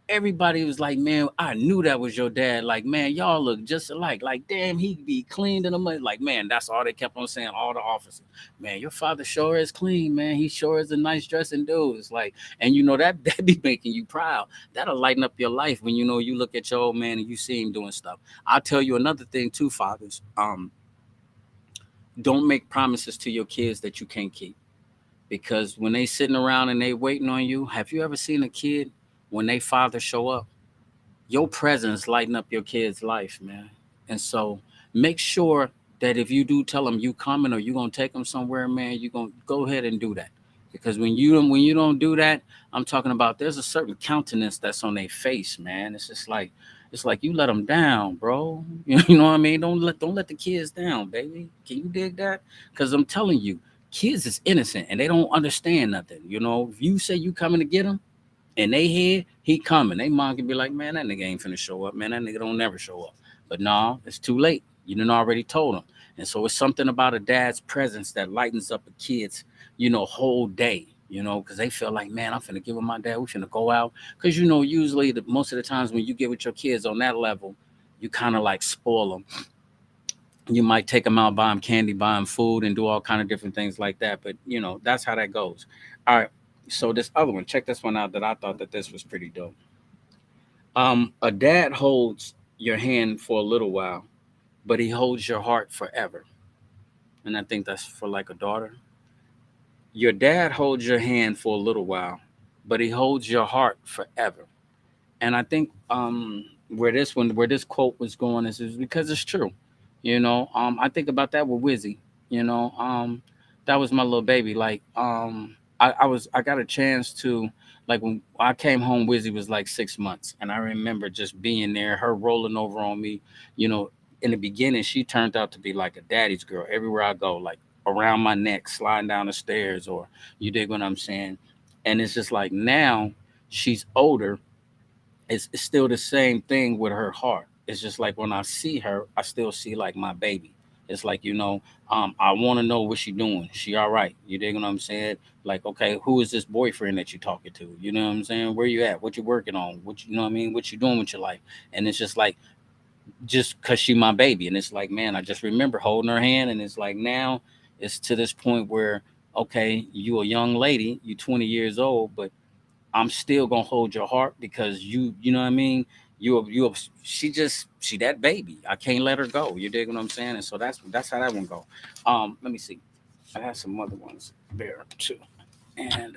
everybody was like, "Man, I knew that was your dad." Like, man, y'all look just alike. Like, damn, he be cleaned in the mud. Like, man, that's all they kept on saying. All the officers, man, your father sure is clean, man. He sure is a nice dressing dude. It's like, and you know that that be making you proud. That'll lighten up your life when you know you look at your old man and you see him doing stuff. I'll tell you another thing too, fathers. Don't make promises to your kids that you can't keep, because when they sitting around and they waiting on you, have you ever seen a kid when they father show up? Your presence lighten up your kid's life, man. And so make sure that if you do tell them you coming or you gonna take them somewhere, man, you gonna go ahead and do that. Because when you don't do that, I'm talking about there's a certain countenance that's on their face, man. It's just like it's like you let them down, bro. You know what I mean? Don't let the kids down, baby. Can you dig that? Because I'm telling you, kids is innocent and they don't understand nothing. You know, if you say you coming to get them, and they hear he coming, they mom can be like, man, that nigga ain't finna show up, man. That nigga don't never show up. But no, it's too late. You done already told them. And so it's something about a dad's presence that lightens up a kid's, whole day. Because they feel like, man, I'm finna give with my dad. We finna go out. Because usually most of the times when you get with your kids on that level, you kind of like spoil them. You might take them out, buy them candy, buy them food, and do all kind of different things like that. But that's how that goes. All right. So this other one, check this one out. That I thought that this was pretty dope. A dad holds your hand for a little while, but he holds your heart forever. And I think that's for like a daughter. Your dad holds your hand for a little while, but he holds your heart forever. And I think where this quote was going is because it's true. I think about that with Wizzy. You know, that was my little baby. Like, I got a chance to, like, when I came home, Wizzy was like 6 months, and I remember just being there, her rolling over on me. You know, in the beginning, she turned out to be like a daddy's girl everywhere I go, like around my neck, sliding down the stairs, or you dig what I'm saying. And it's just like now she's older, it's still the same thing with her heart. It's just like when I see her, I still see like my baby. It's like, I want to know what she doing. She all right? You dig what I'm saying? Like, okay, who is this boyfriend that you talking to? You know what I'm saying? Where you at? What you working on? You know what I mean? What you doing with your life? And it's just like, just cause she my baby, and it's like, man, I just remember holding her hand, and it's like now it's to this point where, okay, you a young lady, you 20 years old, but I'm still gonna hold your heart because you know what I mean. She that baby. I can't let her go. You dig what I'm saying? And so that's how that one go. Let me see. I have some other ones there too. And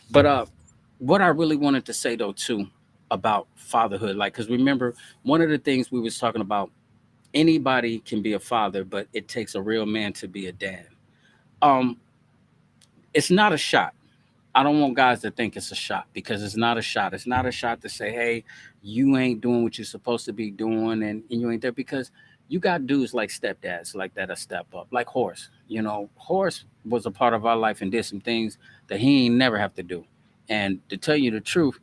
but what I really wanted to say though too about fatherhood, like, because remember one of the things we was talking about. Anybody can be a father, but it takes a real man to be a dad. Um, it's not a shot. I don't want guys to think it's a shot, because it's not a shot. It's not a shot to say, hey, you ain't doing what you're supposed to be doing, and you ain't there, because you got dudes like stepdads like that, a step up, like Horace. Horace was a part of our life and did some things that he ain't never have to do. And to tell you the truth,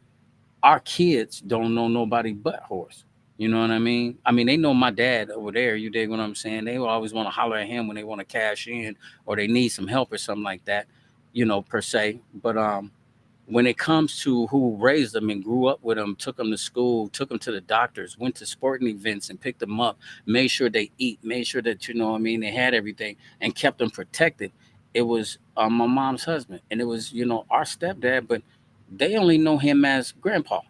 our kids don't know nobody but Horace. You know what I mean? I mean, they know my dad over there. You dig what I'm saying? They will always want to holler at him when they want to cash in or they need some help or something like that, per se. But when it comes to who raised them and grew up with them, took them to school, took them to the doctors, went to sporting events and picked them up, made sure they eat, made sure that, they had everything and kept them protected. It was my mom's husband, and it was, our stepdad, but they only know him as grandpa.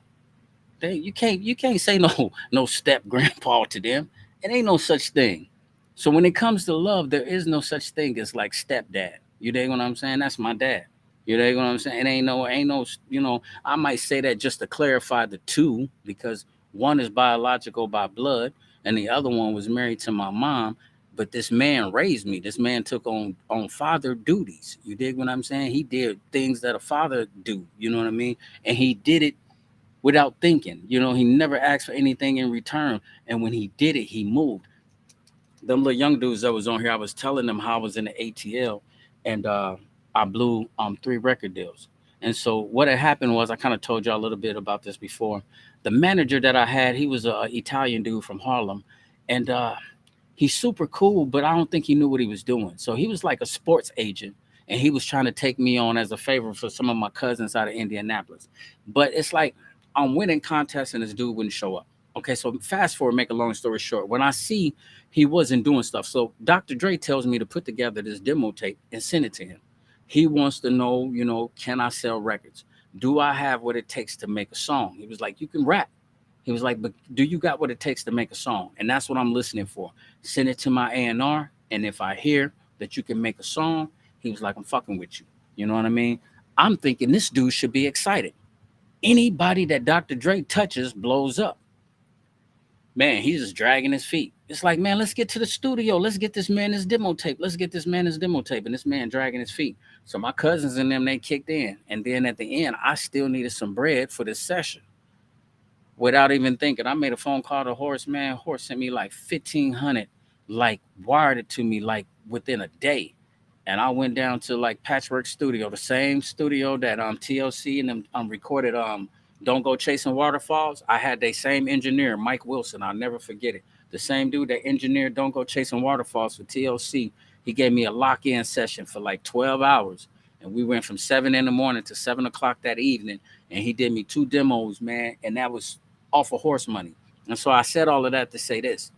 You can't say no no step grandpa to them. It ain't no such thing. So when it comes to love, there is no such thing as like stepdad. You dig what I'm saying? That's my dad. You know what I'm saying? It ain't no, I might say that just to clarify the two, because one is biological by blood and the other one was married to my mom. But this man raised me. This man took on father duties. You dig what I'm saying? He did things that a father do. You know what I mean? And he did it without thinking. He never asked for anything in return. And when he did it, he moved. Them little young dudes that was on here, I was telling them how I was in the ATL, and I blew 3 record deals. And so what had happened was, I kind of told y'all a little bit about this before. The manager that I had, he was a Italian dude from Harlem, and he's super cool, but I don't think he knew what he was doing. So he was like a sports agent, and he was trying to take me on as a favor for some of my cousins out of Indianapolis. But it's like I'm winning contests, and this dude wouldn't show up. Okay, so fast forward, make a long story short. When I see he wasn't doing stuff, so Dr. Dre tells me to put together this demo tape and send it to him. He wants to know, can I sell records? Do I have what it takes to make a song? He was like, you can rap. He was like, but do you got what it takes to make a song? And that's what I'm listening for. Send it to my A&R, and if I hear that you can make a song, he was like, I'm fucking with you. You know what I mean? I'm thinking this dude should be excited. Anybody that Dr. Dre touches blows up. Man, he's just dragging his feet. It's like, man, let's get to the studio. Let's get this man his demo tape. Let's get this man his demo tape. And this man dragging his feet. So my cousins and them, they kicked in. And then at the end, I still needed some bread for this session. Without even thinking, I made a phone call to Horace. Man, Horace sent me like 1,500, like wired it to me like within a day. And I went down to like Patchwork Studio, the same studio that TLC and them recorded Don't Go Chasing Waterfalls. I had the same engineer, Mike Wilson. I'll never forget it. The same dude that engineered Don't Go Chasing Waterfalls for TLC. He gave me a lock-in session for like 12 hours. And we went from 7 in the morning to 7 o'clock that evening. And he did me 2 demos, man. And that was off of horse money. And so I said all of that to say this.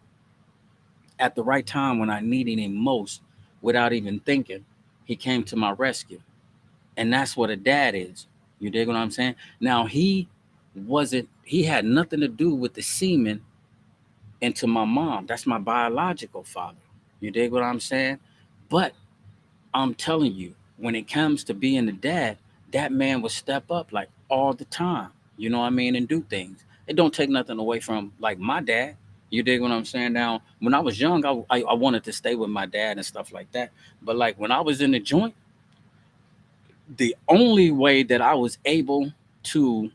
At the right time, when I needed him most, without even thinking, he came to my rescue. And that's what a dad is. You dig what I'm saying? Now, he had nothing to do with the semen into my mom. That's my biological father. You dig what I'm saying? But I'm telling you, when it comes to being a dad, that man will step up like all the time. You know what I mean? And do things. It don't take nothing away from like my dad. You dig what I'm saying? Now, when I was young, I wanted to stay with my dad and stuff like that. But like when I was in the joint, the only way that I was able to,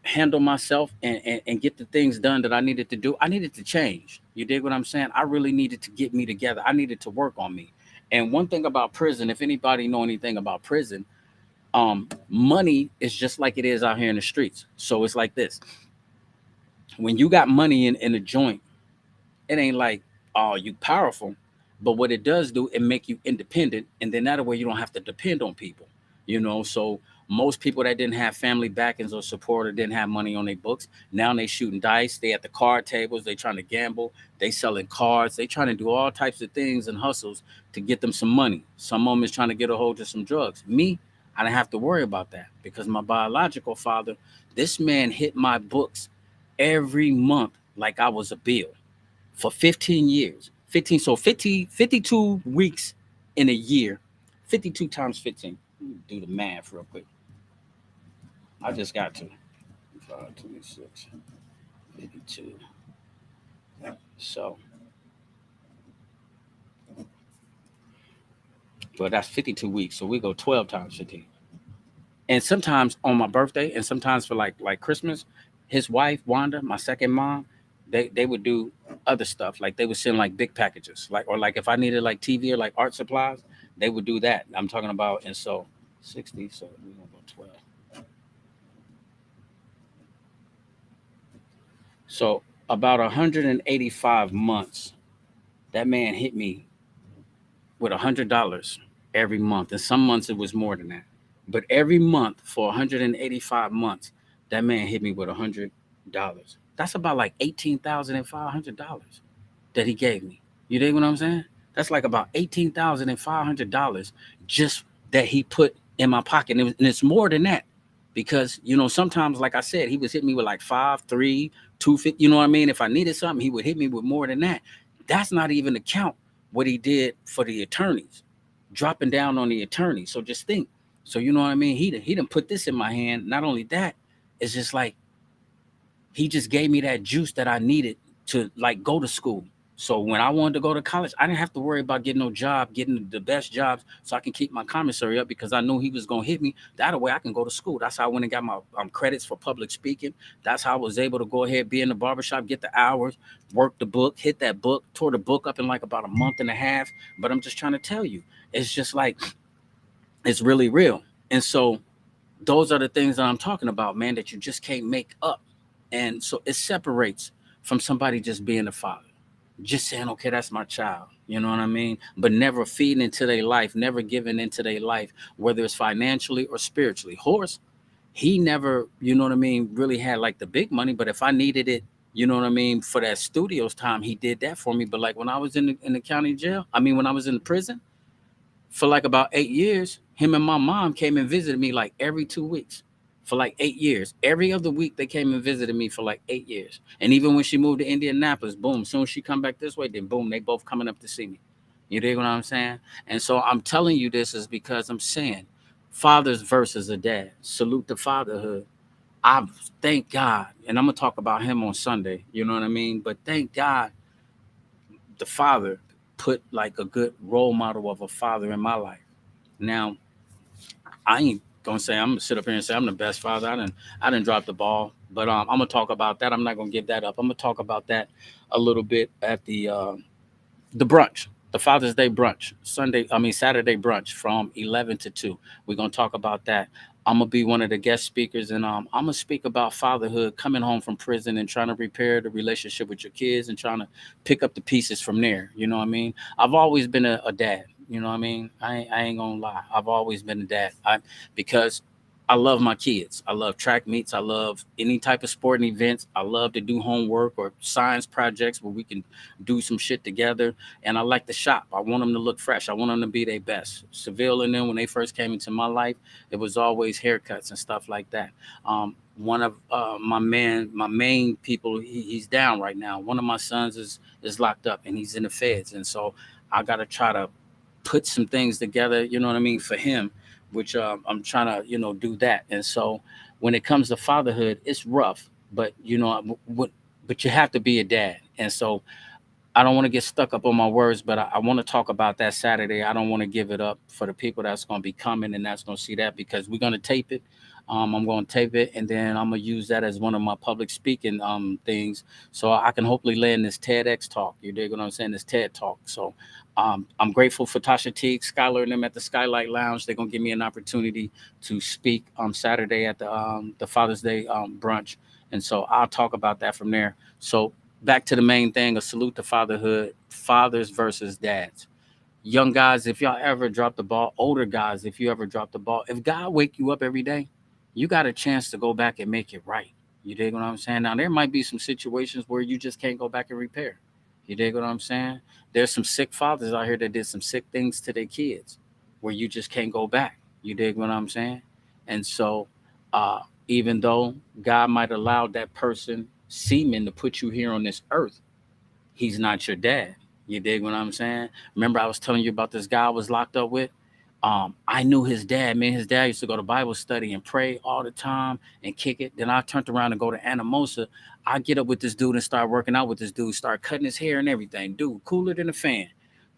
handle myself and get the things done that I needed to do, I needed to change. You dig what I'm saying? I really needed to get me together. I needed to work on me. And one thing about prison, if anybody know anything about prison, money is just like it is out here in the streets. So it's like this. When you got money in a joint, it ain't like, oh, you powerful. But what it does do, it make you independent. And then that way you don't have to depend on people. So most people that didn't have family backings or support or didn't have money on their books, now they shooting dice. They at the card tables. They trying to gamble. They selling cards. They trying to do all types of things and hustles to get them some money. Some of them is trying to get a hold of some drugs. Me, I didn't have to worry about that because my biological father, this man hit my books every month like I was a bill for 15 years. 15, so 52 weeks in a year. 52 times 15. Let me do the math real quick. I just got to 5, 26, 52. So, well, that's 52 weeks. So we go 12 times 15. And sometimes on my birthday, and sometimes for like Christmas, his wife Wanda, my second mom, they would do other stuff. Like they would send like big packages, like if I needed like TV or like art supplies, they would do that. I'm talking about, and so 60. So we're gonna go 12. So about 185 months, that man hit me with $100 every month, and some months it was more than that. But every month for 185 months, that man hit me with $100. That's about like $18,500 that he gave me. You dig what I'm saying? That's like about $18,500 just that he put in my pocket, and it's more than that because sometimes, like I said, he was hitting me with like 5, 3, 250. You know what I mean? If I needed something, he would hit me with more than that. That's not even to count what he did for the attorneys. dropping down on the attorney. So just think. So you know what I mean? He didn't put this in my hand. Not only that, it's just like he just gave me that juice that I needed to like go to school. So when I wanted to go to college, I didn't have to worry about getting no job, getting the best jobs, so I can keep my commissary up because I knew he was gonna hit me. That way I can go to school. That's how I went and got my credits for public speaking. That's how I was able to go ahead, be in the barbershop, get the hours, work the book, hit that book, tore the book up in like about a month and a half. But I'm just trying to tell you, it's just like it's really real. And so those are the things that I'm talking about, man, that you just can't make up. And so it separates from somebody just being a father, just saying, okay, that's my child. You know what I mean? But never feeding into their life, never giving into their life, whether it's financially or spiritually. Horace, he never, you know what I mean, really had like the big money. But if I needed it, you know what I mean, for that studios time, he did that for me. But like when I was in the county jail, I mean, when I was in the prison, for like about 8 years, him and my mom came and visited me like every 2 weeks for like 8 years. Every other week they came and visited me for like 8 years. And even when she moved to Indianapolis, boom, soon as she come back this way, then boom, they both coming up to see me. You dig what I'm saying? And so I'm telling you this is because I'm saying fathers versus a dad. Salute to fatherhood. I thank God, and I'm gonna talk about him on Sunday. You know what I mean? But thank God the father put like a good role model of a father in my life. Now, I ain't gonna say I'm gonna sit up here and say I'm the best father. I didn't drop the ball, but I'm gonna talk about that. I'm not gonna give that up. I'm gonna talk about that a little bit at the brunch, the Father's Day brunch, Saturday brunch from 11 to 2. We're gonna talk about that. I'm gonna be one of the guest speakers, and I'm gonna speak about fatherhood, coming home from prison and trying to repair the relationship with your kids and trying to pick up the pieces from there. You know what I mean? I've always been a dad. You know what I mean? I ain't gonna lie. I've always been a dad. Because I love my kids. I love track meets. I love any type of sporting events. I love to do homework or science projects where we can do some shit together. And I like to shop. I want them to look fresh. I want them to be their best. Seville and them, when they first came into my life, it was always haircuts and stuff like that. One of my main people, he's down right now. One of my sons is locked up and he's in the feds, and so I got to try to put some things together. You know what I mean, for him, which I'm trying to do that. And so when it comes to fatherhood, it's rough, but what, but you have to be a dad, and so I don't want to get stuck up on my words, but I want to talk about that Saturday. I don't want to give it up for the people that's going to be coming and that's going to see that because we're going to tape it. I'm going to tape it and then I'm going to use that as one of my public speaking things so I can hopefully land this TEDx talk. You dig what I'm saying? This TED talk. So I'm grateful for Tasha Teague, Skylar, and them at the Skylight Lounge. They're going to give me an opportunity to speak Saturday at the Father's Day brunch. And so I'll talk about that from there. So back to the main thing, a salute to fatherhood, fathers versus dads. Young guys, if y'all ever drop the ball, older guys, if you ever drop the ball, if God wake you up every day, you got a chance to go back and make it right. You dig what I'm saying? Now there might be some situations where you just can't go back and repair. You dig what I'm saying? There's some sick fathers out here that did some sick things to their kids where you just can't go back. You dig what I'm saying? And so uh even though God might allow that person semen to put you here on this earth, he's not your dad. You dig what I'm saying? Remember, I was telling you about this guy I was locked up with? I knew his dad, man. His dad used to go to Bible study and pray all the time and kick it. Then I turned around and go to Anamosa. I get up with this dude and start working out with this dude, start cutting his hair and everything. Dude, cooler than a fan.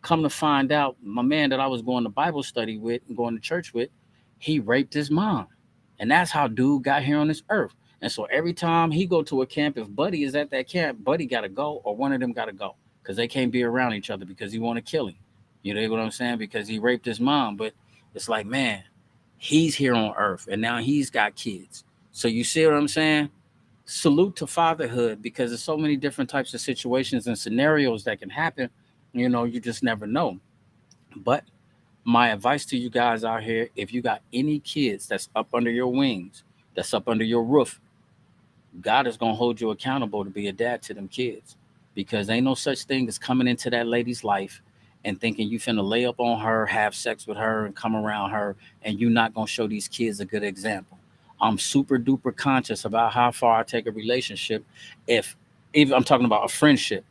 Come to find out, my man that I was going to Bible study with and going to church with, he raped his mom. And that's how dude got here on this earth. And so every time he go to a camp, if Buddy is at that camp, Buddy got to go or one of them got to go because they can't be around each other because he want to kill him. You know what I'm saying? Because he raped his mom. But it's like, man, he's here on earth and now he's got kids. So you see what I'm saying? Salute to fatherhood because there's so many different types of situations and scenarios that can happen. You just never know. But my advice to you guys out here, if you got any kids that's up under your wings, that's up under your roof, God is gonna hold you accountable to be a dad to them kids. Because ain't no such thing as coming into that lady's life and thinking you finna lay up on her, have sex with her, and come around her, and you not gonna show these kids a good example. I'm super duper conscious about how far I take a relationship. If even I'm talking about a friendship,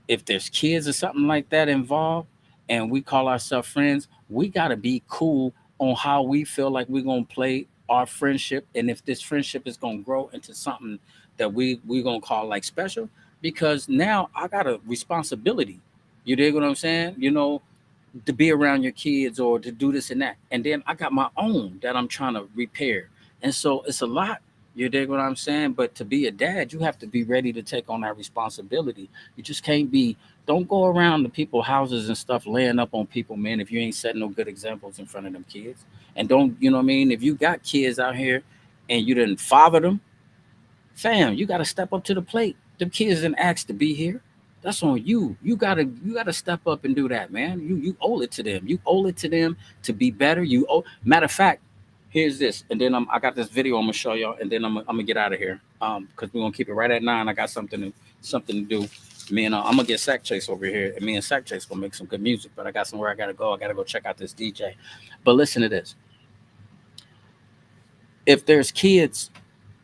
if there's kids or something like that involved and we call ourselves friends, we gotta be cool on how we feel like we're gonna play our friendship, and if this friendship is gonna grow into something that we gonna call like special, because now I got a responsibility. You dig what I'm saying? To be around your kids or to do this and that. And then I got my own that I'm trying to repair. And so it's a lot. You dig what I'm saying? But to be a dad, you have to be ready to take on that responsibility. You just can't be, don't go around the people houses and stuff laying up on people, man, if you ain't setting no good examples in front of them kids. And don't, you know what I mean? If you got kids out here and you didn't father them, fam, you got to step up to the plate. The kids didn't ask to be here. That's on you. You gotta step up and do that, man. You owe it to them. You owe it to them to be better. You owe. Matter of fact, here's this, and then I got this video I'm gonna show y'all, and then I'm gonna get out of here. Because we're gonna keep it right at 9. I got something to do. Me and I'm gonna get Sack Chase over here, and me and Sack Chase gonna make some good music. But I got somewhere I gotta go. I gotta go check out this DJ. But listen to this. If there's kids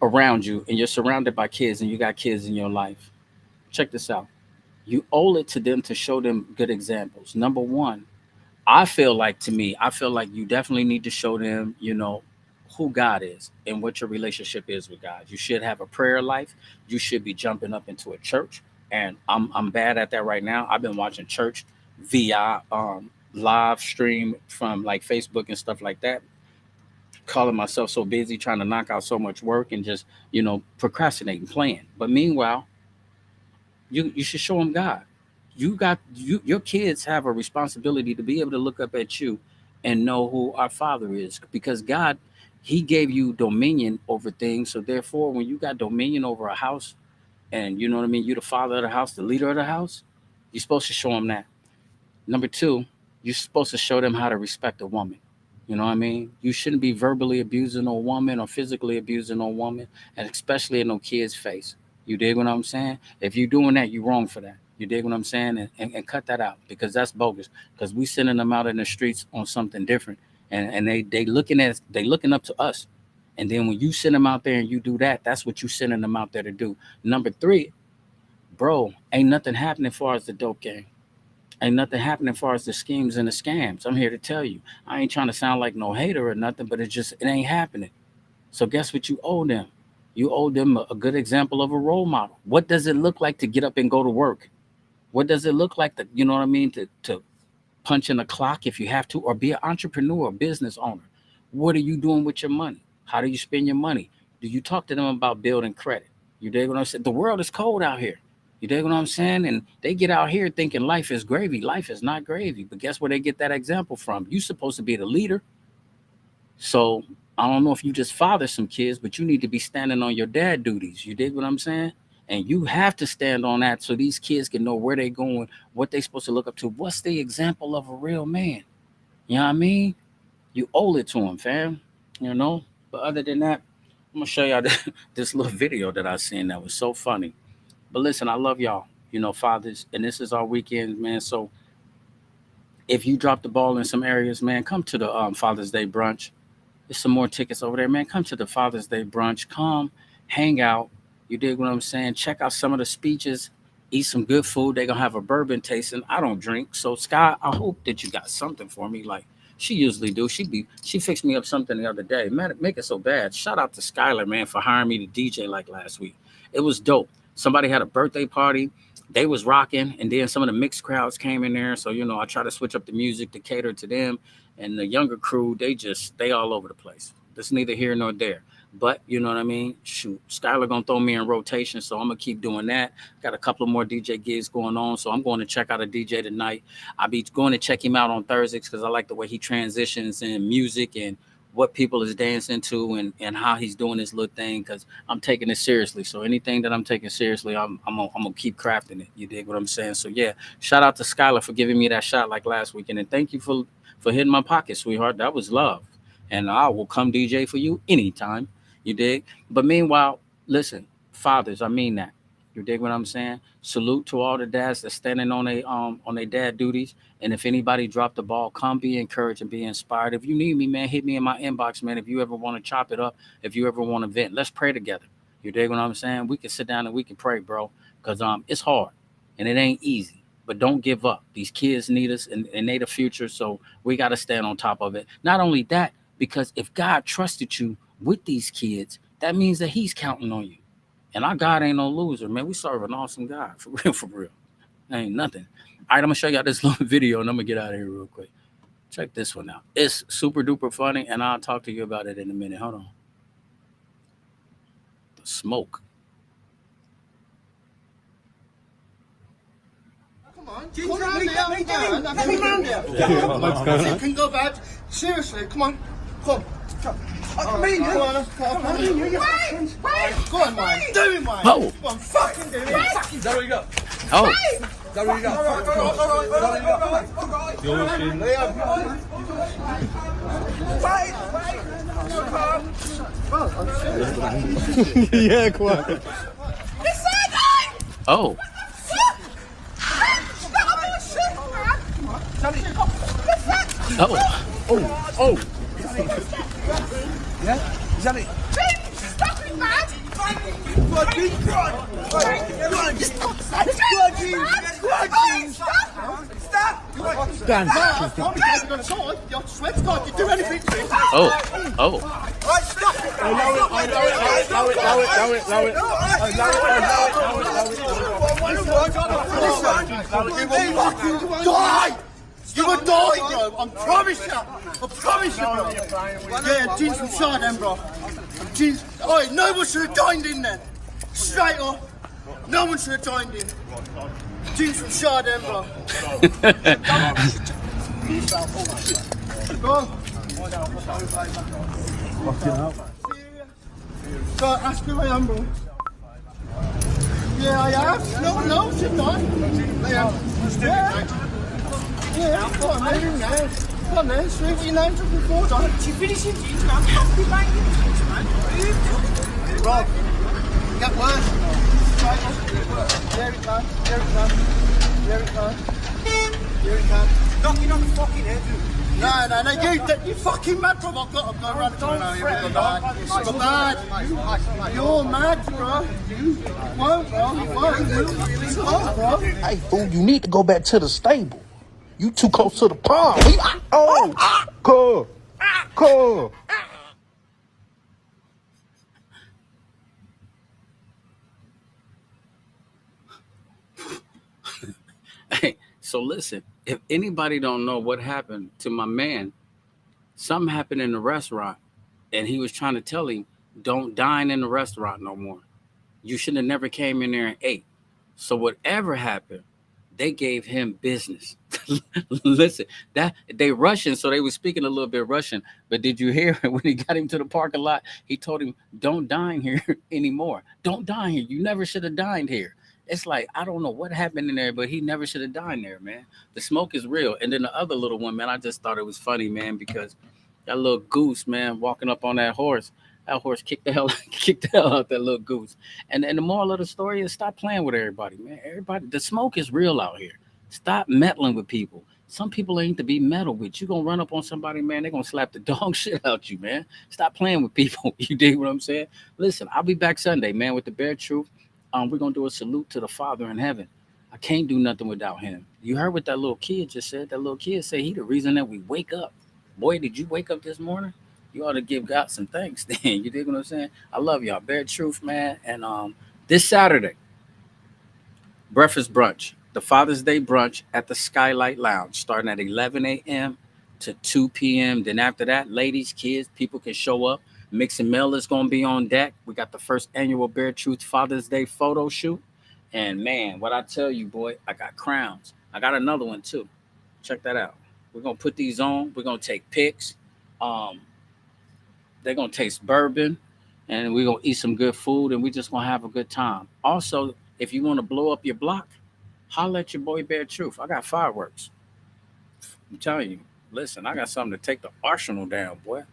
around you and you're surrounded by kids and you got kids in your life, check this out. You owe it to them to show them good examples. Number one, I feel like you definitely need to show them, who God is and what your relationship is with God. You should have a prayer life. You should be jumping up into a church. And I'm bad at that right now. I've been watching church via live stream from like Facebook and stuff like that, calling myself so busy trying to knock out so much work and just, procrastinating, playing. But meanwhile, you should show them God. Your kids have a responsibility to be able to look up at you and know who our Father is, because God, He gave you dominion over things. So therefore, when you got dominion over a house, and you know what I mean, you're the father of the house, the leader of the house, you're supposed to show them that. Number two, you're supposed to show them how to respect a woman. You know what I mean? You shouldn't be verbally abusing a woman or physically abusing a woman, and especially in no kid's face. You dig what I'm saying? If you're doing that, you're wrong for that. You dig what I'm saying? And cut that out, because that's bogus. Because we sending them out in the streets on something different, and they looking up to us. And then when you send them out there and you do that, that's what you sending them out there to do. Number three, bro, ain't nothing happening as far as the dope game. Ain't nothing happening as far as the schemes and the scams. I'm here to tell you. I ain't trying to sound like no hater or nothing, but it ain't happening. So guess what you owe them? You owe them a good example of a role model. What does it look like to get up and go to work? What does it look like to, you know what I mean, to punch in the clock if you have to, or be an entrepreneur, business owner? What are you doing with your money? How do you spend your money? Do you talk to them about building credit? You dig what I'm saying? The world is cold out here. You dig what I'm saying? And they get out here thinking life is gravy. Life is not gravy. But guess where they get that example from? You supposed to be the leader. So I don't know if you just father some kids, but you need to be standing on your dad duties. You dig what I'm saying? And you have to stand on that so these kids can know where they're going, what they're supposed to look up to. What's the example of a real man? You know what I mean? You owe it to them, fam. You know? But other than that, I'm gonna show y'all this little video that I seen that was so funny. But listen, I love y'all, fathers, and this is our weekend, man. So if you drop the ball in some areas, man, come to the Father's Day brunch. There's some more tickets over there, man. Come to the Father's Day brunch. Come, hang out. You dig what I'm saying? Check out some of the speeches. Eat some good food. They're gonna have a bourbon tasting. I don't drink, so Sky, I hope that you got something for me. Like she usually do. She fixed me up something the other day. Man, make it so bad. Shout out to Skylar, man, for hiring me to DJ like last week. It was dope. Somebody had a birthday party. They was rocking, and then some of the mixed crowds came in there. So I try to switch up the music to cater to them. And the younger crew, they all over the place. That's neither here nor there. But you know what I mean? Shoot, Skylar gonna throw me in rotation, so I'm gonna keep doing that. Got a couple of more DJ gigs going on, so I'm going to check out a DJ tonight. I'll be going to check him out on Thursdays because I like the way he transitions in music and what people is dancing to, and how he's doing his little thing, because I'm taking it seriously. So anything that I'm taking seriously, I'm gonna keep crafting it. You dig what I'm saying? So yeah, shout out to Skylar for giving me that shot like last weekend, and thank you for hitting my pocket, sweetheart. That was love. And I will come DJ for you anytime. You dig? But meanwhile, listen, fathers, I mean that. You dig what I'm saying? Salute to all the dads that's standing on their dad duties. And if anybody dropped the ball, come be encouraged and be inspired. If you need me, man, hit me in my inbox, man. If you ever want to chop it up, if you ever want to vent, let's pray together. You dig what I'm saying? We can sit down and we can pray, bro. Because it's hard and it ain't easy. but don't give up. These kids need us, and they the future, so we got to stand on top of it. Not only that, because if God trusted you with these kids, that means that He's counting on you. And our God ain't no loser, man. We serve an awesome God, for real, for real. Ain't nothing. All right, I'm gonna show y'all this little video, and I'm gonna get out of here real quick. Check this one out. It's super duper funny, and I'll talk to you about it in a minute. Hold on. The smoke. Come on, let me round you. You can go back. Seriously, come on. Come. Come on, Go on, man. Do it, man. Oh. Come on, fucking do it. Is that what you got? Oh. Is that what you got? Yeah, come on. Oh. Oh. Oh. Yeah? Is that it? Stop it, man. Dan. Your sweat's got to do anything to it. Oh. Oh. Right, stop it. Die! You will die, bro. I promise you. I promise you, bro. Yeah, jeans from Chardin, bro. Jeans. Oi, no one should have dined in there. Straight up. No one should have dined in. Jeans from Chardin, bro. Go on. Go on, ask who I am, bro. Yeah, I have. No one knows, shouldn't I? Yeah, go on, mate. Go on then, see what your name's up before, Don. You finish your jeans, man. Fuck you, mate. Rob, get worse. There it comes, there it comes. There it comes. Here it comes. Knocking on the fucking head, dude. No, you fucking mad, bro. I've got around the corner. You're mad. You're mad. You're mad, bro. You won't, bro. You won't. You won't, bro. Hey, fool, you need to go back to the stable. You too close to the pond. Cool. Hey, so listen, if anybody don't know what happened to my man, something happened in the restaurant, and he was trying to tell him, don't dine in the restaurant no more. You should have never came in there and ate. So whatever happened, they gave him business. Listen, that they Russian, so they were speaking a little bit Russian. But did you hear when he got him to the parking lot? He told him, "Don't dine here anymore. Don't dine here. You never should have dined here." It's like I don't know what happened in there, but he never should have dined there, man. The smoke is real. And then the other little one, man, I just thought it was funny, man, because that little goose, man, walking up on that horse. That horse kicked the hell kicked the hell out that little goose. And the moral of the story is stop playing with everybody, man. Everybody, the smoke is real out here. Stop meddling with people. Some people ain't to be meddled with. You gonna run up on somebody, man, they're gonna slap the dog shit out you, man. Stop playing with people. You dig what I'm saying? Listen, I'll be back Sunday, man, with the bare truth. We're gonna do a salute to the Father in heaven. I can't do nothing without him. You heard what that little kid just said. That little kid said he the reason that we wake up. Boy, did you wake up this morning? You ought to give God some thanks. Then you dig what I'm saying? I love y'all. Bare truth, man. And this Saturday, breakfast brunch, the Father's Day brunch at the Skylight Lounge, starting at 11 a.m. to 2 p.m. Then after that, ladies, kids, people can show up. Mix and Mill is gonna be on deck. We got the first annual Bare Truth Father's Day photo shoot. And man, what I tell you, boy, I got crowns. I got another one too. Check that out. We're gonna put these on. We're gonna take pics. Um, they're gonna taste bourbon, and we're gonna eat some good food, and we're just gonna have a good time. Also, if you want to blow up your block, holla at your boy Bare Truth. I got fireworks. I'm telling you. Listen, I got something to take the arsenal down, boy.